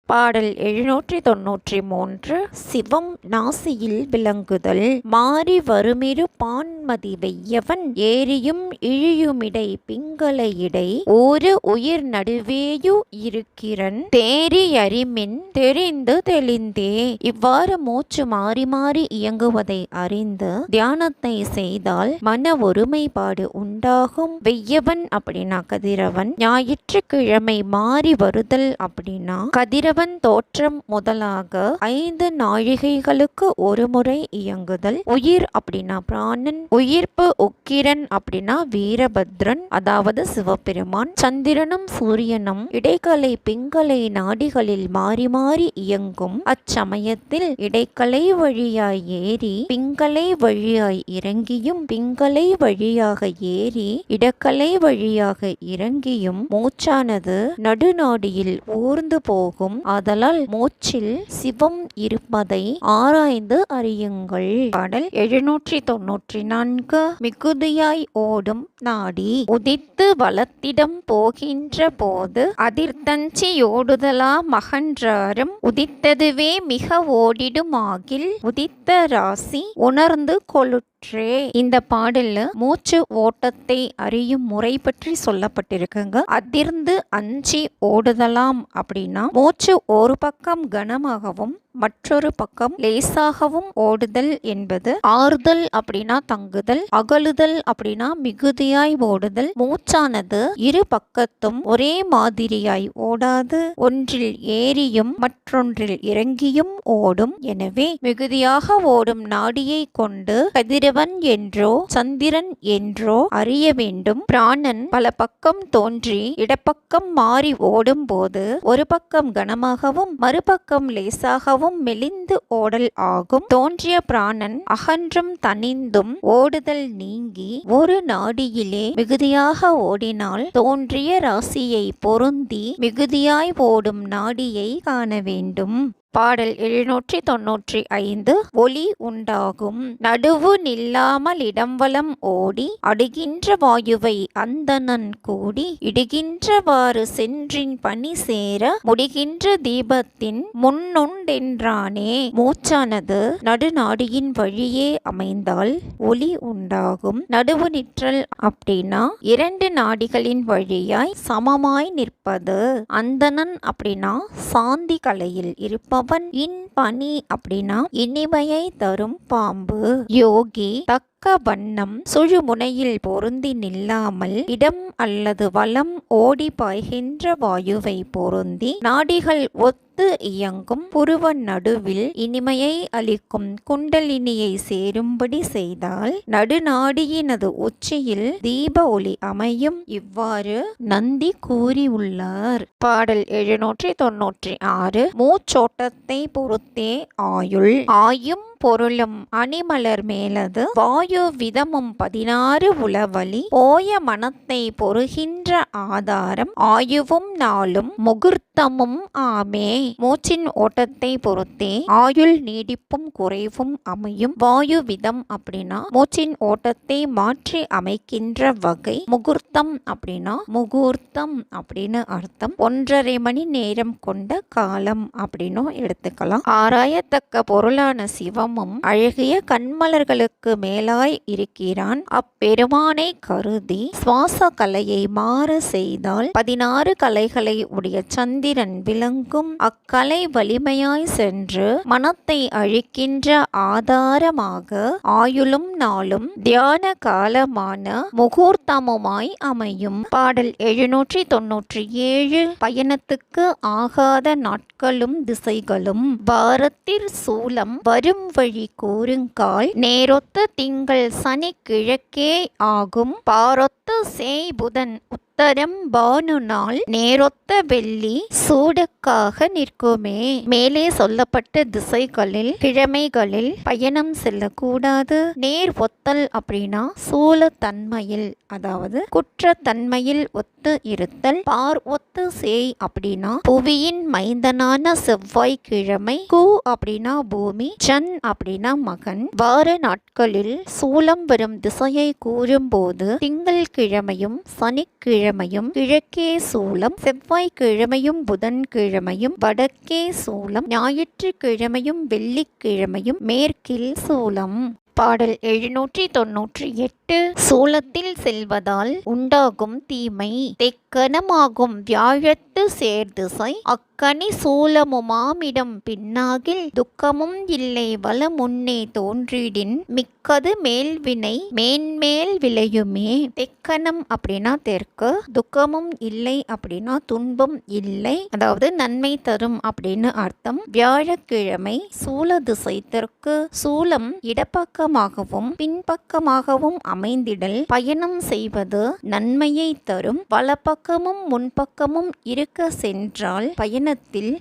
பாடல் 793. சிவம் நாசியில் விளங்குதல். மாறி வருமிரு பான்மதி வெய்யவன் ஏரியும் இழியுமிடை பிங்களை இடை ஒரு உயிர் நடுவேயு இருக்கிறன் தேரி அறிமின் தெரிந்து தெளிந்தே. இவ்வாறு மூச்சு மாறி மாறி இயங்குவதை அறிந்து தியானத்தை செய்தால் மன ஒருமைப்பாடு உண்டாகும். வெய்யவன் அப்படின்னா கதிரவன், ஞாயிற்றுக்கிழமை மாறி வருதல் அப்படின்னா கதிரவன் தோற்றம் முதலாக 5 நாழிகைகளுக்கு ஒரு முறை இயங்குதல். உயிர் அப்படின்னா பிராணன், உயிர்ப்பு உக்கிரன் அப்படின்னா வீரபத்ரன் அதாவது சிவபெருமான். சந்திரனும் சூரியனும் இடைக்கலை பிங்களை நாடிகளில் மாறி மாறி இயங்கும் அச்சமயத்தில் இடைக்கலை வழியாய் ஏறி பிங்களை வழியாய் இறங்கியும் பிங்களை வழியாக ஏறி இடக்கலை வழியாக இறங்கியும் மூச்சானது நடுநாடியில் ஊர்ந்து போகும். ஆதலால் மூச்சில் சிவம் இருப்பதை ஆராய்ந்து அறியுங்கள். பாடல் 794. மிகுதியாய் ஓடும் நாடி உதித்து வலத்திடம் போகின்ற போது அதிர்த்தஞ்சியோடுதலா மகன்றாரும் உதித்ததுவே மிக ஓடிடுமாகில் உதித்த ராசி உணர்ந்து கொளுற்றே. இந்த பாடல்ல மூச்சு ஓட்டத்தை அறியும் முறை பற்றி சொல்லப்பட்டிருக்குங்க. அதிர்ந்து அஞ்சி ஓடுதலாம் அப்படின்னா மூச்சு ஒரு பக்கம் கனமாகவும் மற்றொரு பக்கம் லேசாகவும் ஓடுதல் என்பது. ஆறுதல் அப்படின்னா தங்குதல், அகலுதல் அப்படின்னா மிகுதியாய் ஓடுதல். மூச்சானது இரு பக்கத்தும் ஒரே மாதிரியாய் ஓடாது, ஒன்றில் ஏறியும் மற்றொன்றில் இறங்கியும் ஓடும். எனவே மிகுதியாக ஓடும் நாடியை கொண்டு கதிரவன் என்றோ சந்திரன் என்றோ அறிய வேண்டும். பிராணன் பல பக்கம் தோன்றி இடப்பக்கம் மாறி ஓடும் போது ஒரு பக்கம் கனமாகவும் மறுபக்கம் லேசாகவும் மெலிந்து ஓடல் ஆகும். தோன்றிய பிராணன் அகன்றும் தனிந்தும் ஓடுதல் நீங்கி ஒரு நாடியிலே மிகுதியாக ஓடினால் தோன்றிய ராசியை பொருந்தி மிகுதியாய் ஓடும் நாடியை காண வேண்டும். பாடல் 795. ஒளி உண்டாகும். நடுவு நில்லாமல் இடம்வலம் ஓடி அடுகின்ற வாயுவை அந்தணன் கூடி இடுகின்றவாறு சென்றின் பணி சேர முடிகின்ற தீபத்தின் முன்னுண்டென்றானே. மூச்சானது நடுநாடியின் வழியே அமைந்தால் ஒளி உண்டாகும். நடுவு நிற்றல் அப்படின்னா 2 நாடிகளின் வழியாய் சமமாய் நிற்பது. அந்தணன் அப்படின்னா சாந்தி கலையில் இருப்ப இன் பனி அப்படின்னா இனிமையை தரும் பாம்பு. யோகி தக்க வண்ணம் சுழுமுனையில் பொருந்தி நில்லாமல் இடம் அல்லது வலம் ஓடி பாய்கின்ற வாயுவை பொருந்தி நாடிகள் ஒத்து இயங்கும் புருவ நடுவில் இனிமையை அளிக்கும் குண்டலினியை சேரும்படி செய்தால் நடுநாடியினது உச்சியில் தீப ஒளி அமையும். இவ்வாறு நந்தி கூறியுள்ளார். பாடல் 796. மூச்சோட்டத்தை பொறுத்தே ஆயுள். ஆயும் பொருளும் அணிமலர் மேலது வாயு விதமும் 16 உளவழி போய மனத்தை பொறுகின்ற ஆதாரம் ஆயுவும் நாளும் முகூர்த்தமும் ஆமே. மூச்சின் ஓட்டத்தை பொறுத்தே ஆயுள் நீடிப்பும் குறைவும் அமையும். வாயு விதம் அப்படின்னா மூச்சின் ஓட்டத்தை மாற்றி அமைக்கின்ற வகை. முகூர்த்தம் அப்படின்னா முகூர்த்தம் அப்படின்னு அர்த்தம். 1.5 மணி நேரம் கொண்ட காலம் அப்படின்னும் எடுத்துக்கலாம். ஆராயத்தக்க பொருளான சிவம் அழகிய கண்மலர்களுக்கு மேலாய் இருக்கிறான். அப்பெருமானை கருதி சுவாச கலையை மாற செய்தால் 16 கலைகளை உடைய சந்திரன் விளங்கும். அக்கலை வலிமையாய் சென்று மனத்தை அழிக்கின்ற ஆதாரமாக ஆயுளும் நாளும் தியான காலமான முகூர்த்தமுமாய் அமையும். பாடல் 797. பயணத்துக்கு ஆகாத நாட்களும் திசைகளும் வாரத்திற் சூலம் வரும் வழி கூறுங்கால் நேரொத்த திங்கள் சனி கிழக்கே ஆகும். பாரொத்த சேய் புதன் உத்தரம் பானுநாள் நேரொத்த வெள்ளி சூடுக்காக நிற்குமே. மேலே சொல்லப்பட்ட திசைகளில் கிழமைகளில் பயணம் செல்லக்கூடாது. நேர் ஒத்தல் அப்படின்னா சூலத்தன்மையில், அதாவது குற்றத்தன்மையில் ஒத்து இருத்தல். பார் ஒத்து சேய் அப்படின்னா புவியின் மைந்தனான செவ்வாய்க்கிழமை. கு அப்படின்னா பூமி, சன் அப்படின்னா மகன். வார நாட்களில் சூலம் வரும் திசையை கூறும்போது திங்கள் கிழமையும் சனிக்கிழமையும் கிழக்கே சூலம், செவ்வாய்க்கிழமையும் புதன்கிழமையும் வடக்கே சூலம், ஞாயிற்றுக்கிழமையும் வெள்ளிக்கிழமையும் மேற்கில் சூலம். பாடல் 798. சூலத்தில் செல்வதால் உண்டாகும் தீமை. தெக்கணமாகும் வியாழத்து சேர்திசை அக்கனி சூலமுமாமிடம் பின்னாகில் துக்கமும் இல்லை வல முன்னே தோன்றிடின் மிக்கது மேல்வினை மேன்மேல் விளையுமே. தெக்கணம் அப்படின்னா தெற்கு, துக்கமும் இல்லை அப்படின்னா துன்பம் இல்லை, அதாவது நன்மை தரும் அப்படின்னு அர்த்தம். வியாழக்கிழமை சூல திசை தெற்கு. சூலம் இடப்பக்கமாகவும் பின்பக்கமாகவும் அமைந்திடல். பயணம் செய்வது நன்மையை தரும். வலப்பக்கமும் முன்பக்கமும் இருக்க சென்றால் பயணத்தில்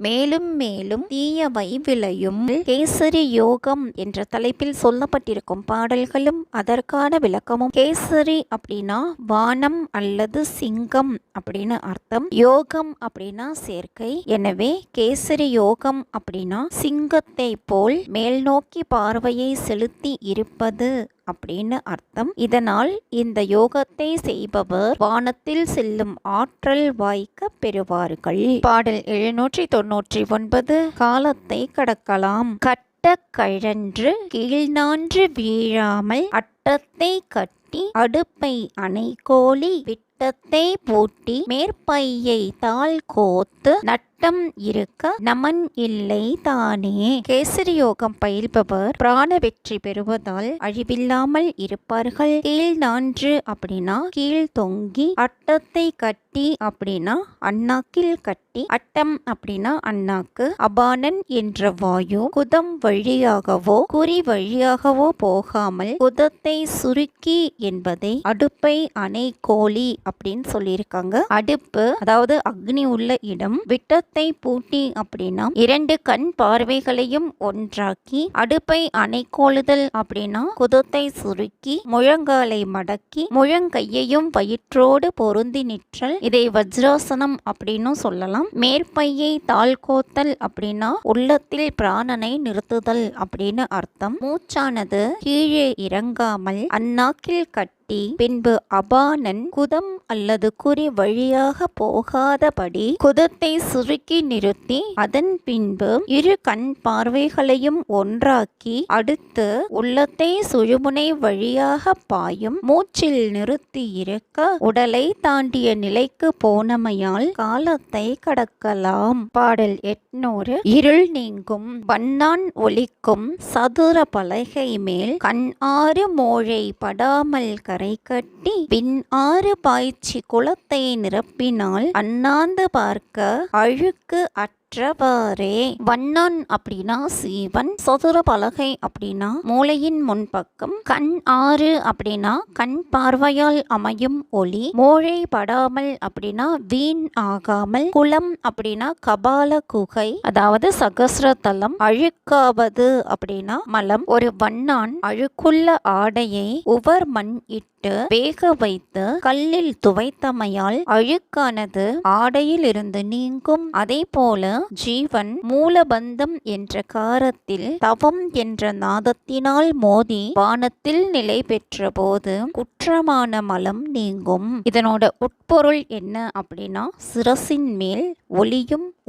மேலும் மேலும் தீயவை விளையும். கேசரி யோகம் என்ற தலைப்பில் சொல்லப்பட்டிருக்கும் பாடல்களும் அதற்கான விளக்கமும். கேசரி அப்படின்னா வானம் அல்லது சிங்கம் அப்படின்னு அர்த்தம். யோகம் அப்படின்னா சேர்க்கை. எனவே கேசரி யோகம் அப்படின்னா சிங்கத்தை போல் மேல் நோக்கி பார்வையை செலுத்தி இருப்பது அப்படின்னு அர்த்தம். இதனால் இந்த யோகத்தை செய்பவர் வானத்தில் செல்லும் ஆற்றல் வாய்க்க பெறுவார்கள். பாடல் 799. காலத்தை கடக்கலாம். கட்ட கழன்று கீழ்நான்று வீழாமல் அட்டத்தை கட்டி அடுப்பை அணைக்கோலி விட்டத்தை பூட்டி மேற்பையை தாழ் கோத்து நட்டம் இருக்க நமன் இல்லை தானே. கேசரி யோகம் பயில்பவர் பிராண வெற்றி பெறுவதால் அழிவில்லாமல் இருப்பார்கள். கீழ் நான்று அப்படின்னா கீழ் தொங்கி, அட்டத்தை கட்டி அப்படின்னா அண்ணாக்கில் கட்டி, அட்டம் அப்படின்னா அண்ணாக்கு. அபானன் என்ற வாயு குதம் வழியாகவோ குறி வழியாகவோ போகாமல் குதத்தை சுருக்கி என்பதை அடுப்பை அணை கோலி அப்படின்னு சொல்லியிருக்காங்க. அடுப்பு அதாவது அக்னி உள்ள இடம். விட்டத்தை பூட்டி அப்படின்னா இரண்டு கண் பார்வைகளையும் ஒன்றாக்கி. அடுப்பை அணைக்கோளுதல் அப்படின்னா குதத்தை சுருக்கி முழங்காலை மடக்கி முழங்கையையும் வயிற்றோடு பொருந்தி நிற்றல். இதை வஜ்ராசனம் அப்படின்னு சொல்லலாம். மேற்பையை தாழ்கோத்தல் அப்படின்னா உள்ளத்தில் பிராணனை நிறுத்துதல் அப்படின்னு அர்த்தம். மூச்சானது கீழே இறங்காமல் அந்நாக்கில் கட்டி பின்பு அபானன் குதம் அல்லது குறி வழியாக போகாதபடி குதத்தை சுருக்கி நிறுத்தி அதன் பின்பு இரு கண் பார்வைகளையும் ஒன்றாக்கி அடுத்து உள்ளத்தை சுழுமுனை வழியாக பாயும் மூச்சில் நிறுத்தி இருக்க உடலை தாண்டிய நிலைக்கு போனமையால் காலத்தை கடக்கலாம். பாடல் 800. இருள் நீங்கும் வண்ணான் ஒலிக்கும் சதுர பலகை மேல் கண் ஆறு மோழை படாமல் கரை கட்டி பின் ஆறு பாய்ச்சி குளத்தை நிரப்பினால் அண்ணாந்து பார்க்க அழுக்கு அற்றவாறே. வண்ணான் அப்படின்னா சீவன். சதுர பலகை அப்படின்னா மூளையின் முன்பக்கம். கண் ஆறு அப்படின்னா கண் பார்வையால் அமையும் ஒளி. மோழை படாமல் அப்படின்னா வீண் ஆகாமல். குளம் அப்படின்னா கபால குகை, அதாவது சகஸ்ரதலம். அழுக்காவது அப்படின்னா மலம். ஒரு வண்ணான் அழுக்குள்ள ஆடையை உவர் மண் இட்டு வேக வைத்து கல்லில் துவைத்தமையால் அழுக்கானது ஆடையில் இருந்து நீங்கும். அதே போல ஜீவன் மூலபந்தம் என்ற காரத்தில் தவம் என்ற நாதத்தினால் மோதி வானத்தில் நிலை பெற்ற போது குற்றமான மலம் நீங்கும். இதனோட உட்பொருள் என்ன அப்படின்னா சிரசின் மேல்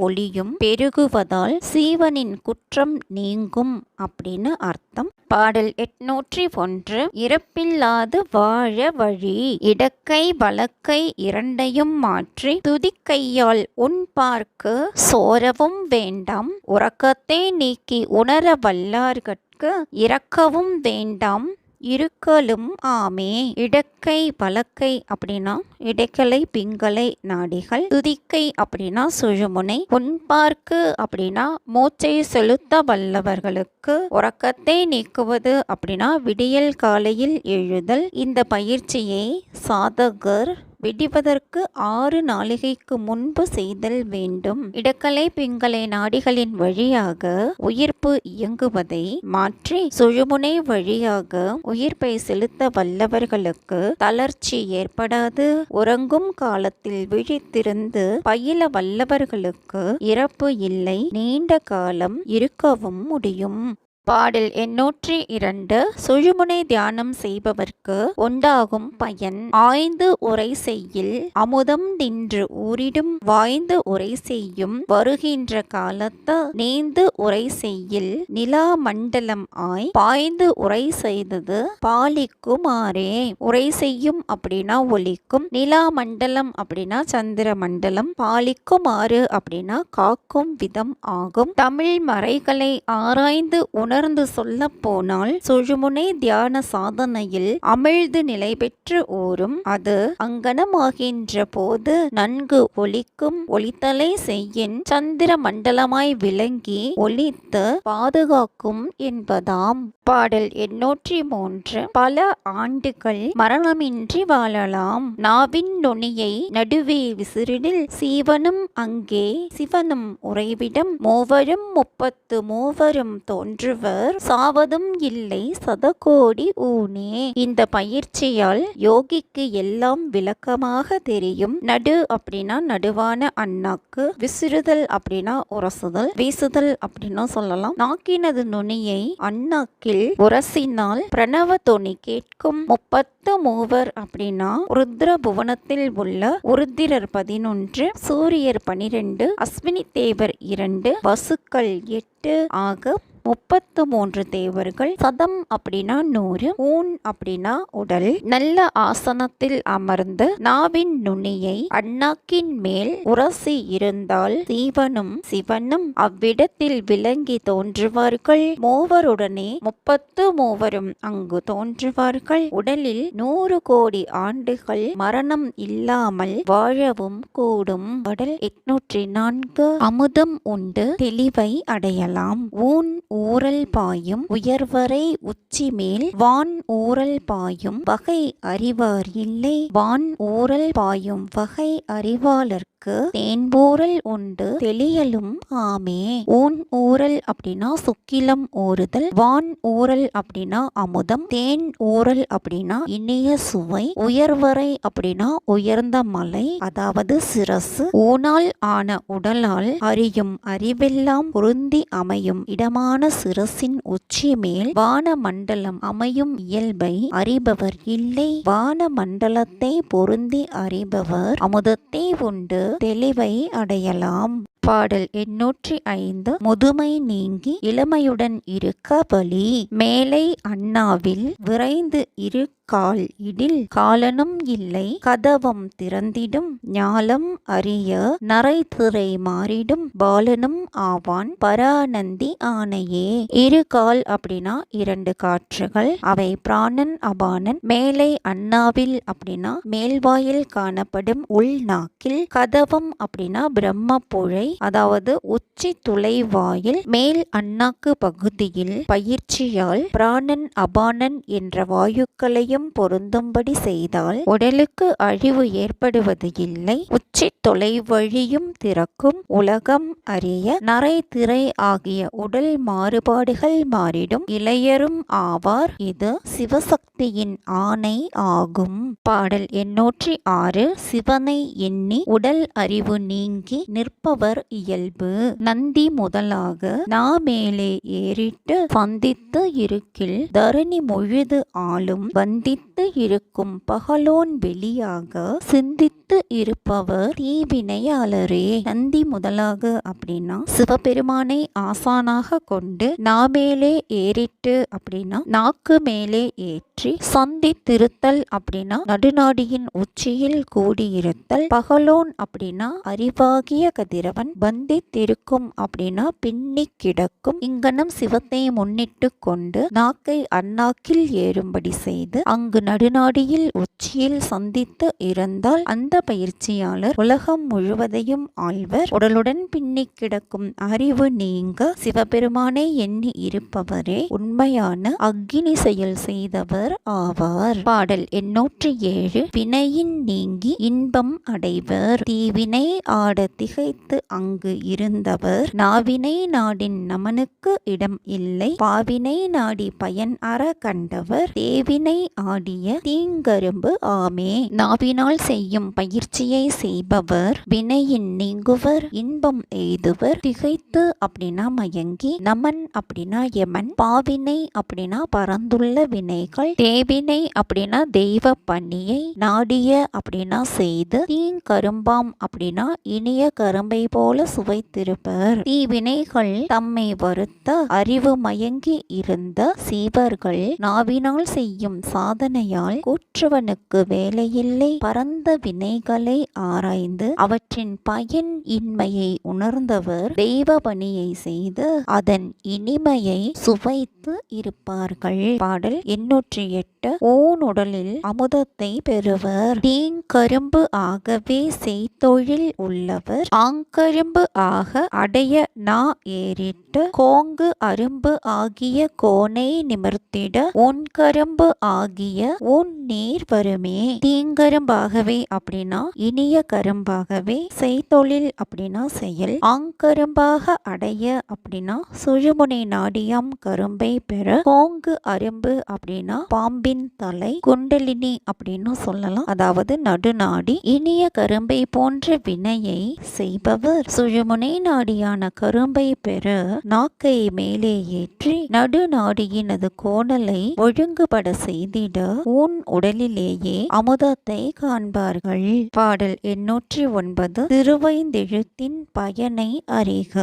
ஒளியும் பெருகுவதால் சீவனின் குற்றம் நீங்கும் அப்படின்னு அர்த்தம். பாடல் 801. இறப்பில்லாது வாழ வழி. இடக்கை வலக்கை இரண்டையும் மாற்றி துதிக்கையால் உன் பார்க்கு சோரவும் வேண்டாம். உறக்கத்தை நீக்கி உணர வல்லார்கட்கு இறக்கவும் வேண்டாம் இருக்கலும் ஆமே. இடக்கை வலக்கை அப்படின்னா இடைக்கலை பிங்கலை நாடிகள். துதிக்கை அப்படின்னா சுழுமுனை. உண்பார்க்கு அப்படின்னா மூச்சை செலுத்த வல்லவர்களுக்கு. உறக்கத்தை நீக்குவது அப்படின்னா விடியல் காலையில் எழுதல். இந்த பயிற்சியை சாதகர் விடிவதற்கு 6 நாழிகைக்கு முன்பு செய்தல் வேண்டும். இடக்கலை பிங்கலை நாடிகளின் வழியாக உயிர்ப்பு இயங்குவதை மாற்றி சுழுமுனை வழியாக உயிர்ப்பை செலுத்த வல்லவர்களுக்கு தளர்ச்சி ஏற்படாது. உறங்கும் காலத்தில் விழித்திருந்து பயில வல்லவர்களுக்கு இறப்பு இல்லை, நீண்ட காலம் இருக்கவும் முடியும். பாடல் 802. சுழுமுனை தியானம் செய்பவர்க்கு உண்டாகும் பயன். ஆய்ந்து உரை செய்யில் அமுதம் நின்று ஊரிடும் வாய்ந்து உரை செய்யும் வருகின்ற காலத்த நேந்து உரை செய்யில் நிலா மண்டலம் ஆய் பாய்ந்து உரை செய்தது பாலிக்குமாறே. உரை செய்யும் அப்படின்னா ஒலிக்கும், நிலா மண்டலம் அப்படின்னா சந்திர மண்டலம், பாலிக்குமாறு அப்படின்னா காக்கும் விதம் ஆகும். தமிழ் மறைகளை ஆராய்ந்து உணர்ந்து சொல்ல போனால் சுழுமுனை தியான சாதனையில் அமிழ்து நிலை பெற்று ஊறும். அது அங்கனமாகின்ற போது நன்கு ஒலிக்கும். ஒலித்தலை செய்யின் சந்திர மண்டலமாய் விளங்கி ஒலித்து பாதுகாக்கும் என்பதாம். பாடல் 803. பல ஆண்டுகள் மரணமின்றி வாழலாம். நாவின் நுனியை நடுவே விசிறிடில் சீவனும் அங்கே சிவனும் உறைவிடம். மூவரும் 33 தோன்றுவர் சாவதும் இல்லை சதகோடி ஊனே. இந்த பயிற்சியால் யோகிக்கு எல்லாம் விளக்கமாக தெரியும். நடு அப்படின்னா நடுவான அண்ணாக்கு, விசிறுதல் அப்படின்னா உரசுதல், வீசுதல் அப்படின்னா சொல்லலாம். நாக்கினது நுனியை அண்ணாக்கில் உரசினால் பிரணவ தொனி கேட்கும். 33 அப்படின்னா ருத்ர புவனத்தில் உள்ள உருத்திரர் 11, சூரியர் 12, அஸ்வினி தேவர் 2, வசுக்கள் 8 ஆக 33 தேவர்கள். சதம் அப்படின்னா 100, ஊன் அப்படின்னா உடல். நல்ல ஆசனத்தில் அமர்ந்து நாவின் நுனியை அண்ணாக்கின் மேல் உரசி இருந்தால் சீவனும் அவ்விடத்தில் விளங்கி தோன்றுவார்கள். மூவருடனே 33 அங்கு தோன்றுவார்கள். உடலில் 100 கோடி ஆண்டுகள் மரணம் இல்லாமல் வாழவும் கூடும். பாடல் 804. அமுதம் உண்டு தெளிவை அடையலாம். ஊன் ஊரல் பாயும் உயர்வரை உச்சி மேல் வான் ஊரல் பாயும் வகை அறிவார் இல்லை. வான் ஊரல் பாயும் வகை அறிவாளர் தேன்பூரல் உண்டு தெளியலும் ஆமே. ஊன் ஊரல் அப்படின்னா சுக்கிலம் ஊறுதல், வான் ஊரல் அப்படின்னா அமுதம், தேன் ஊரல் அப்படின்னா இனிய சுவை, உயர்வரை அப்படின்னா உயர்ந்த மலை அதாவது சிரசு. ஊனால் ஆன உடலால் அறியும் அறிவெல்லாம் பொருந்தி அமையும் இடமான சிரசின் உச்சி மேல் வான மண்டலம் அமையும் இயல்பை அறிபவர் இல்லை. வான மண்டலத்தை பொருந்தி அறிபவர் அமுதத்தை உண்டு தெளிவை அடையலாம். பாடல் 805. முதுமை நீங்கி இளமையுடன் இருக்க வழி. மேலை அண்ணாவில் விரைந்து இரு கால் இடில் காலனும் இல்லை கதவம் திறந்திடும். ஞாலம் அறிய நரைதிரை மாறிடும் பாலனும் ஆவான் பரானந்தி ஆனையே. இரு கால் அப்படின்னா 2 காற்றுகள், அவை பிராணன் அபானன். மேலை அண்ணாவில் அப்படின்னா மேல்வாயில் காணப்படும் உள்நாக்கில். கதவம் அப்படின்னா பிரம்மபுழை அதாவது உச்சி துளை வாயில். மேல் அண்ணாக்கு பகுதியில் பயிற்சியால் பிராணன் அபானன் என்ற வாயுக்களையும் பொருந்தும்படி செய்தால் உடலுக்கு அழிவு ஏற்படுவது இல்லை. உச்சி தொலை வழியும் திறக்கும். உலகம் அறிய நரை திரை ஆகிய உடல் மாறுபாடுகள் மாறிடும். இளையரும் ஆவார். இது சிவசக்தியின் ஆணை ஆகும். பாடல் 806. சிவனை எண்ணி உடல் அறிவு நீங்கி நிற்பவர் இயல்பு. நந்தி முதலாக நாமேலே ஏறிட்டு சந்தித்து இருக்கில் தரணி முழுது ஆளும் வந்தித்து இருக்கும் பகலோன் வெளியாக சிந்தித்து இருப்பவர் தீவினையாளரே. நந்தி முதலாக அப்படின்னா சிவபெருமானை ஆசானாக கொண்டு நாமேலே ஏறிட்டு அப்படின்னா நாக்கு மேலே ஏற்றி, சந்தித்திருத்தல் அப்படின்னா நடுநாடியின் உச்சியில் கூடியிருத்தல், பகலோன் அப்படின்னா அறிவாகிய கதிரவன், பந்தித்திருக்கும் அப்படின்னா பின்னி கிடக்கும். இங்கனம் சிவத்தை முன்னிட்டு கொண்டு நாக்கை அந்நாக்கில் ஏறும்படி செய்து அங்கு நடுநாடியில் உச்சியில் சந்தித்து இருந்தால் அந்த பயிற்சியாளர் உலகம் முழுவதையும் ஆள்வர். உடலுடன் பின்னி கிடக்கும் அறிவு நீங்க சிவபெருமானை எண்ணி இருப்பவரே உண்மையான அக்கினி செயல் செய்தவர் ஆவார். பாடல் 807. வினையின் நீங்கி இன்பம் அடைவர். தீவினை ஆட திகைத்து அங்கு இருந்தவர். நாவினை நாடின் நமனுக்கு இடம் இல்லை. பாவினை நாடி பயன் அற கண்டவர். தேவினை ஆடிய தீங்கரும்பு ஆமே. நாவினால் செய்யும் பயிற்சியை செய்பவர். வினையின் நீங்குவர். இன்பம் எய்துவர். திகைத்து அப்படின்னா மயங்கி. நமன் அப்படின்னா யமன். பாவினை அப்படின்னா பரந்துள்ள வினைகள். தேவினை அப்படின்னா தெய்வ பணியை. நாடிய அப்படின்னா செய்து. தீங்கரும்பாம் அப்படின்னா இனிய கரும்பை போல சுவைத்திருப்பர். தீவினைகள் தம்மை வருத்த அறிவு மயங்கி இருந்த சீவர்கள் நாவினால் செய்யும் சாதனையால் கூற்றுவனுக்கு வேலையில்லை. பரந்த வினைகளை ஆராய்ந்து அவற்றின் பயன் இன்மையை உணர்ந்தவர் தெய்வ பணியை செய்து அதன் இனிமையை சுவைத்து இருப்பார்கள். பாடல் 808. ஊனுடலில் அமுதத்தை பெறுவர். தீங்கரும்பு ஆகவே செய்தொழில் உள்ளவர். ஆங்கரும்பு ஆக அடைய நா ஏறிட்டு கோங்கு அரும்பு ஆகிய கோனை நிமிர்த்திட ஊன்கரும்பு ஆகிய ஊன் நீர் வருமே. தீங்கரும்பாகவே அப்படின்னா இனிய கரும்பாகவே. செய்தொழில் அப்படின்னா செயல். ஆங்கரும்பாக அடைய அப்படின்னா சுழுமுனை நாடியாம் கரும்பை பெற. கோங்கு அரும்பு அப்படின்னா பாம்பின் தலை. குண்டலினி அப்படின்னு சொல்லலாம், அதாவது நடுநாடி. இனிய கரும்பை போன்ற வினையை செய்பவர் சுழுமுனை நாடியான கரும்பை பெற நாக்கை மேலே ஏற்றி நடுநாடியினது கோணலை ஒழுங்குபட செய்திட ஊன் உடலிலேயே அமுதத்தை காண்பார்கள். பாடல் 809. திருவைந்தெழுத்தின் பயனை அறிக.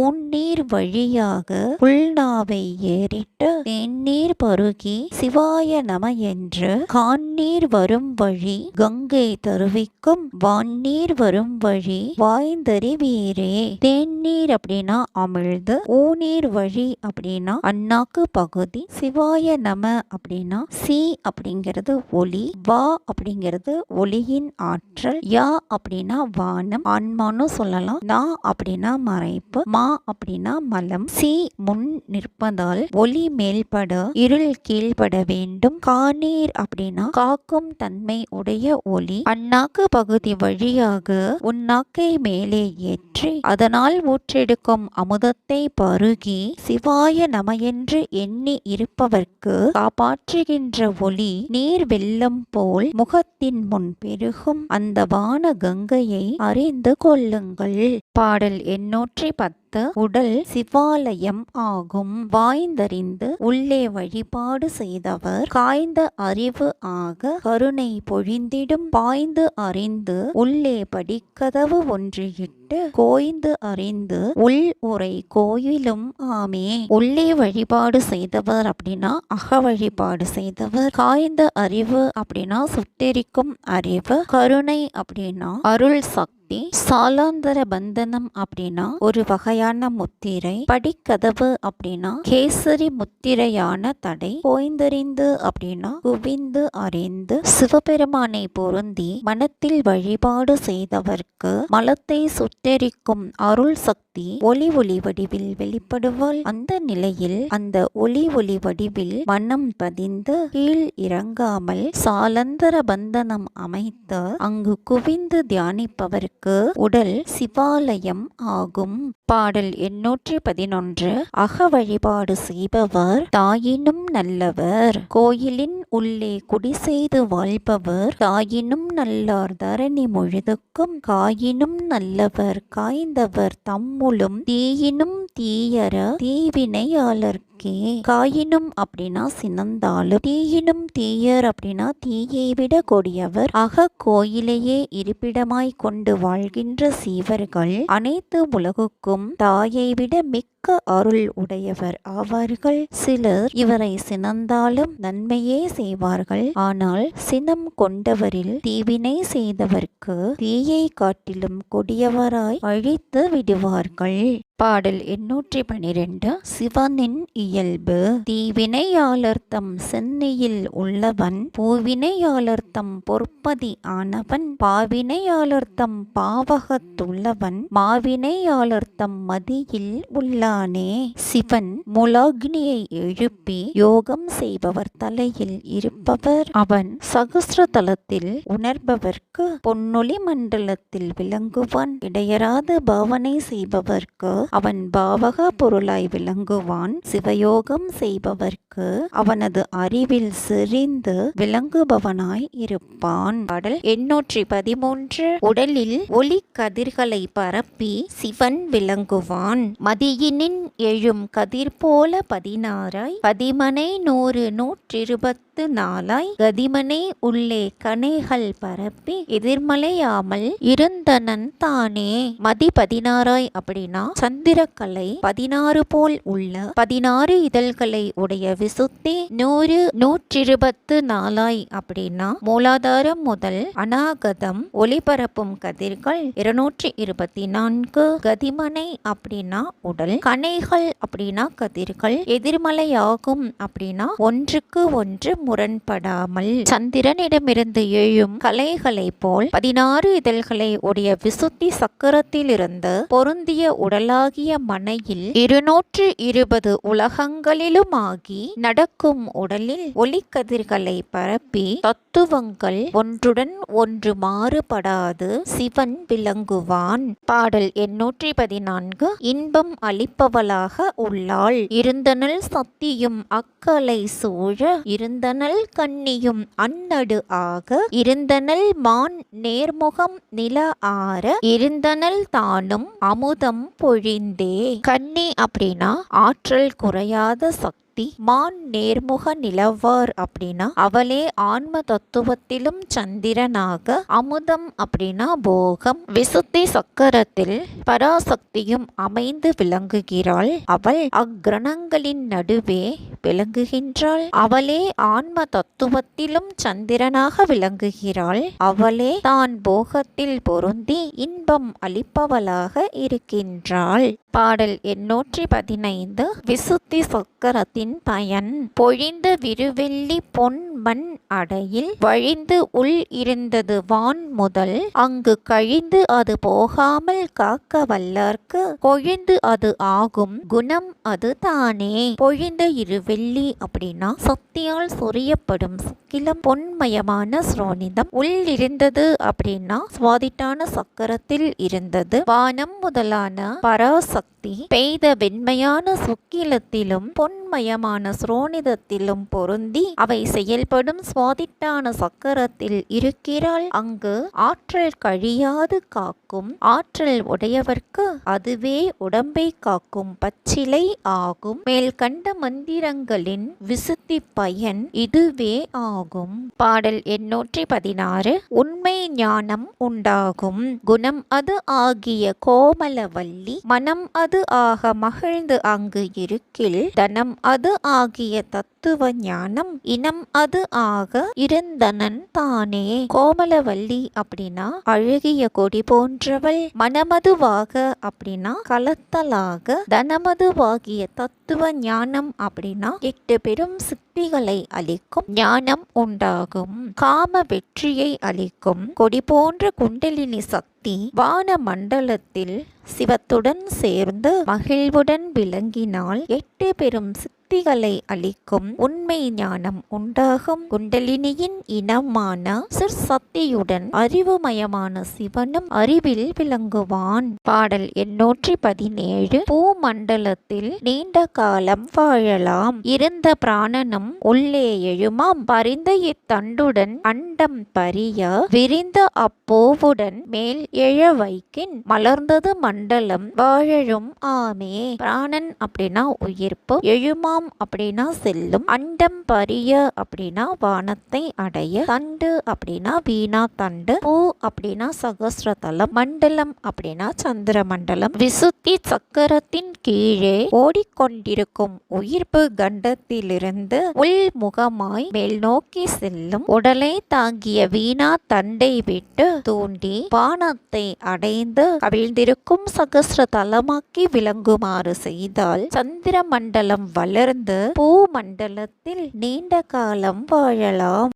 ஊன்னீர் வழியாக புல்நாவை ஏறிட்டு தேநீர் பருகி சிவாய நம என்று கான்னீர் வரும் வழி கங்கை தருவிக்கும் வான்னீர் வரும் வழி வாய்ந்தறிவீரே. தேநீர் அப்படின்னா அமிழ்து. ஊநீர் வழி அப்படின்னா அண்ணாக்கு பகுதி. சிவாய நம அப்படின்னா சி அப்படிங்கிறது ஒளி. வா அப்படிங்கிறது ஒளியின் ஆற்றல். யா அப்படின்னா வானம் ஆன்மான்னு சொல்லலாம். நா அப்படின்னா மறைப்பு. மா அப்படின்னா மலம். சி முன் நிற்பதால் ஒளி மேல்பட இருள் கீழ்பட வேண்டும். காணீர் அப்படின்னா காக்கும் தன்மை உடைய ஒளி. அண்ணாக்கு பகுதி வழியாக உன்னாக்கை மேலே ஏற்றி அதனால் ஊற்றெடுக்கும் அமுதத்தை பருகி சிவாய நம என்று எண்ணி இருப்பவர்க்கு காப்பாற்றுகின்ற ஒளி நீர் வெள்ளம் போல் முகத்தின் முன் பெருகும். அந்த வான கங்கையை அறிந்து கொள்ளுங்கள். பாடல் 810. உடல் சிவாலயம் ஆகும். வாய்ந்தறிந்து உள்ளே வழிபாடு செய்தவர் காய்ந்த அறிவு ஆக கருணை பொழிந்திடும். பாய்ந்து அறிந்து உள்ளே படிக்கதவு ஒன்று இட்டு கோய்ந்து அறிந்து உள் உரை கோயிலும் ஆமே. உள்ளே வழிபாடு செய்தவர் அப்படின்னா அக வழிபாடு செய்தவர். காய்ந்த அறிவு அப்படின்னா சுட்டெரிக்கும் அறிவு. கருணை அப்படின்னா அருள் சக்தி. சாலாந்தர பந்தனம் அப்படின்னா ஒரு வகையான முத்திரை. படிக்கதவு அப்படின்னா கேசரி முத்திரையான தடை. கோய்ந்தறிந்து அப்படின்னா குவிந்து அறிந்து. சிவபெருமானை பொருந்தி மனத்தில் வழிபாடு செய்தவர்க்கு மலத்தை சுட்டெரிக்கும் அருள் சக்தி ஒளி ஒளி வடிவில் வெளிப்படுவாள். அந்த நிலையில் அந்த ஒளி ஒளி வடிவில் மனம் பதிந்து கீழ் இறங்காமல் சாலந்தர பந்தனம் அமைத்து அங்கு குவிந்து தியானிப்பவர்க்கு உடல் சிவாலயம் ஆகும். பாடல் 811. அக வழிபாடு செய்பவர் தாயினும் நல்லவர். கோயிலின் உள்ளே குடி செய்து வாழ்பவர் தாயினும் நல்லார் தரணி முழுதுக்கும். காயினும் நல்லவர் காய்ந்தவர் தம்முளும் தீயினும் தீயர தீவினையாளர்க்கே. காயினும் அப்படின்னா சினந்தாலும். தீயினும் தீயர் அப்படின்னா தீயை விட கொடியவர். அக கோயிலையே இருப்பிடமாய் கொண்டு வாழ்கின்ற சீவர்கள் அனைத்து உலகுக்கும் தாயை விட மிக்க அருள் உடையவர் ஆவார்கள். சிலர் இவரை சினந்தாலும் நன்மையே செய்வார்கள். ஆனால் சினம் கொண்டவரில் தீவினை செய்தவர்க்கு தீயை காட்டிலும் கொடியவராய் அழித்து விடுவார்கள். பாடல் 812. சிவனின் இயல்பு. தீவினையாளர்தம் சென்னியில் உள்ளவன், பூவினையாளர்தம் பொற்பதி ஆனவன், பாவினையாளர்தம் பாவகத்துள்ளவன், மாவினையாளர்தம் மதியில் உள்ளானே. சிவன் முலாக்னியை எழுப்பி யோகம் செய்பவர் தலையில் இருப்பவர். அவன் சகஸ்ரதலத்தில் உணர்பவர்க்கு பொன்னொளி மண்டலத்தில் விளங்குவான். இடையராது பாவனை செய்பவர்க்கு அவன் பாவக பொருளாய் விளங்குவான். சிவயோகம் செய்பவர்க்கு அவனது அறிவில் செறிந்து விளங்குபவனாய் இருப்பான். பாடல் 813. உடலில் ஒளி கதிர்களை பரப்பி சிவன் விளங்குவான். மதியினின் எழும் கதிர் போல 16 பதிமனை 100 124 கதிமனை உள்ளே கணைகள் பரப்பி எதிர்மலையாமல் இருந்தனன் தானே. மதி 16 அப்படின்னா சந்திரக்கலை 16 போல் உள்ள 16 இதழ்களை உடைய விசுத்தி. 100 124 அப்படின்னா மூலாதாரம் முதல் அநாகதம் ஒளிபரப்பும் கதிர்கள். 224 கதிமனை அப்படின்னா உடல். கணைகள் அப்படின்னா கதிர்கள். எதிர்மலையாகும் அப்படின்னா ஒன்றுக்கு ஒன்று முரண்படாமல் சந்திரனிடமிருந்து எழும் கலைகளை போல் 16 இதழ்களை உடைய விசுத்தி சக்கரத்திலிருந்து பொருந்திய உடலாகிய மனையில் 220 உலகங்களிலுமாகி நடக்கும் உடலில் ஒளிக்கதிர்களை பரப்பி தத்துவங்கள் ஒன்றுடன் ஒன்று மாறுபடாது சிவன் விளங்குவான். பாடல் 814. இன்பம் அளிப்பவளாக உள்ளாள். இருந்தனள் சக்தியும் அக்கலை சூழ, இருந்தனள் கண்ணியும் அன்னடு ஆக, இருந்தனள் மான் நேர்முகம் நில ஆற, இருந்தனள் தானும் அமுதம் பொழிந்தே. கன்னி அப்படின்னா ஆற்றல் குறையாத சக்தி. மான் நேர்முக நிலவார் அப்படின்னா அவளே ஆன்ம தத்துவத்திலும் சந்திரனாக. அமுதம் அப்படின்னா போகம். விசுத்தி சக்கரத்தில் பராசக்தியும் அமைந்து விளங்குகிறாள். அவள் அக்கிரணங்களின் நடுவே விளங்குகின்றாள். அவளே ஆன்ம தத்துவத்திலும் சந்திரனாக விளங்குகிறாள். அவளே தான் போகத்தில் பொருந்தி இன்பம் அளிப்பவளாக இருக்கின்றாள். பாடல் 815. விசுத்தி சக்கரத்தின் பயன். பொழிந்த விருவெள்ளி பொன் மண் அடையில் வழிந்து உள் இருந்தது வான் முதல், அங்கு கழிந்து அது போகாமல் காக்க வல்லார்க்கு கொழிந்து அது ஆகும் குணம் அது தானே. பொழிந்த இருவெள்ளி அப்படின்னா சக்தியால் சொரியப்படும் சுக்கிலம் பொன்மயமான ஸ்ரோனிதம். உள் இருந்தது அப்படின்னா சுவாதிட்டான சக்கரத்தில் இருந்தது. வானம் முதலான பராசக்தி பெய்த வெண்மையான சுக்கிலத்திலும் பொன்மயமான ஸ்ரோனிதத்திலும் பொருந்தி அவை செயல்படும் சுவாதிட்டான சக்கரத்தில் இருக்கிறாள். அங்கு ஆற்றல் கழியாது காக்கும் ஆற்றல் உடையவர்க்கு அதுவே உடம்பை காக்கும் பச்சிலை ஆகும். மேல் கண்ட மந்திரங்களின் விசுத்தி பயன் இதுவே ஆகும். பாடல் 816. உண்மை ஞானம் உண்டாகும். குணம் அது ஆகிய கோமலவல்லி மனம் அது ஆக மகிழ்ந்து அங்கு இருக்கில், தனம் அது ஆகிய தத்துவ ஞானம் இனம் அது ஆக இருந்தனன் தானே. கோமலவல்லி அப்படின்னா அழகிய கொடி போன்றவள். மனமதுவாக அப்படின்னா கலத்தலாக. தனமதுவாகிய தத்துவ ஞானம் அப்படின்னா 8 பெரும் சித்திகளை அளிக்கும் ஞானம் உண்டாகும். காம வெற்றியை அளிக்கும் கொடி போன்ற குண்டலினி சக்தி வான மண்டலத்தில் சிவத்துடன் சேர்ந்து மகிழ்வுடன் விளங்கினால் 8 பெரும் சித்திகளை அளிக்கும் உண்மை ஞானம் உண்டாகும். குண்டலினியின் இனமான சிற்சக்தியுடன் அறிவுமயமான சிவனும் அறிவில் விளங்குவான். பாடல் 817. பூமண்டலத்தில் நீண்ட காலம் வாழலாம். இருந்த பிராணனும் உள்ளே எழுமாம். பரிந்த இத்தண்டுடன் அண்டம் பரிய, விரிந்த அப்போவுடன் மேல் எழ வைக்கின், மலர்ந்தது மண்டலம் வாழழும் ஆமே. பிராணன் அப்படின்னா உயிர்ப்பு. எழுமாம் அண்டம் அப்படின்னா செல்லும், அண்டம் பரிய அப்படின்னா வானத்தை அடைய, தண்டு அப்படின்னா வீணா தண்டு, பூ அப்படின்னா சகஸ்ரதலம், மண்டலம் அப்படின்னா சந்திர மண்டலம். விசுத்தி சக்கரத்தின் கீழே ஓடிக்கொண்டிருக்கும் உயிர்ப்பு கண்டத்திலிருந்து உள்முகமாய் மேல் நோக்கி செல்லும் உடலை தாங்கிய வீணா தண்டை விட்டு தூண்டி வானத்தை அடைந்து கவிழ்ந்திருக்கும் சகஸ்ர தலமாக்கி விளங்குமாறு செய்தால் சந்திர மண்டலம் வளர்ந்து பூ மண்டலத்தில் நீண்ட காலம் வாழலாம்.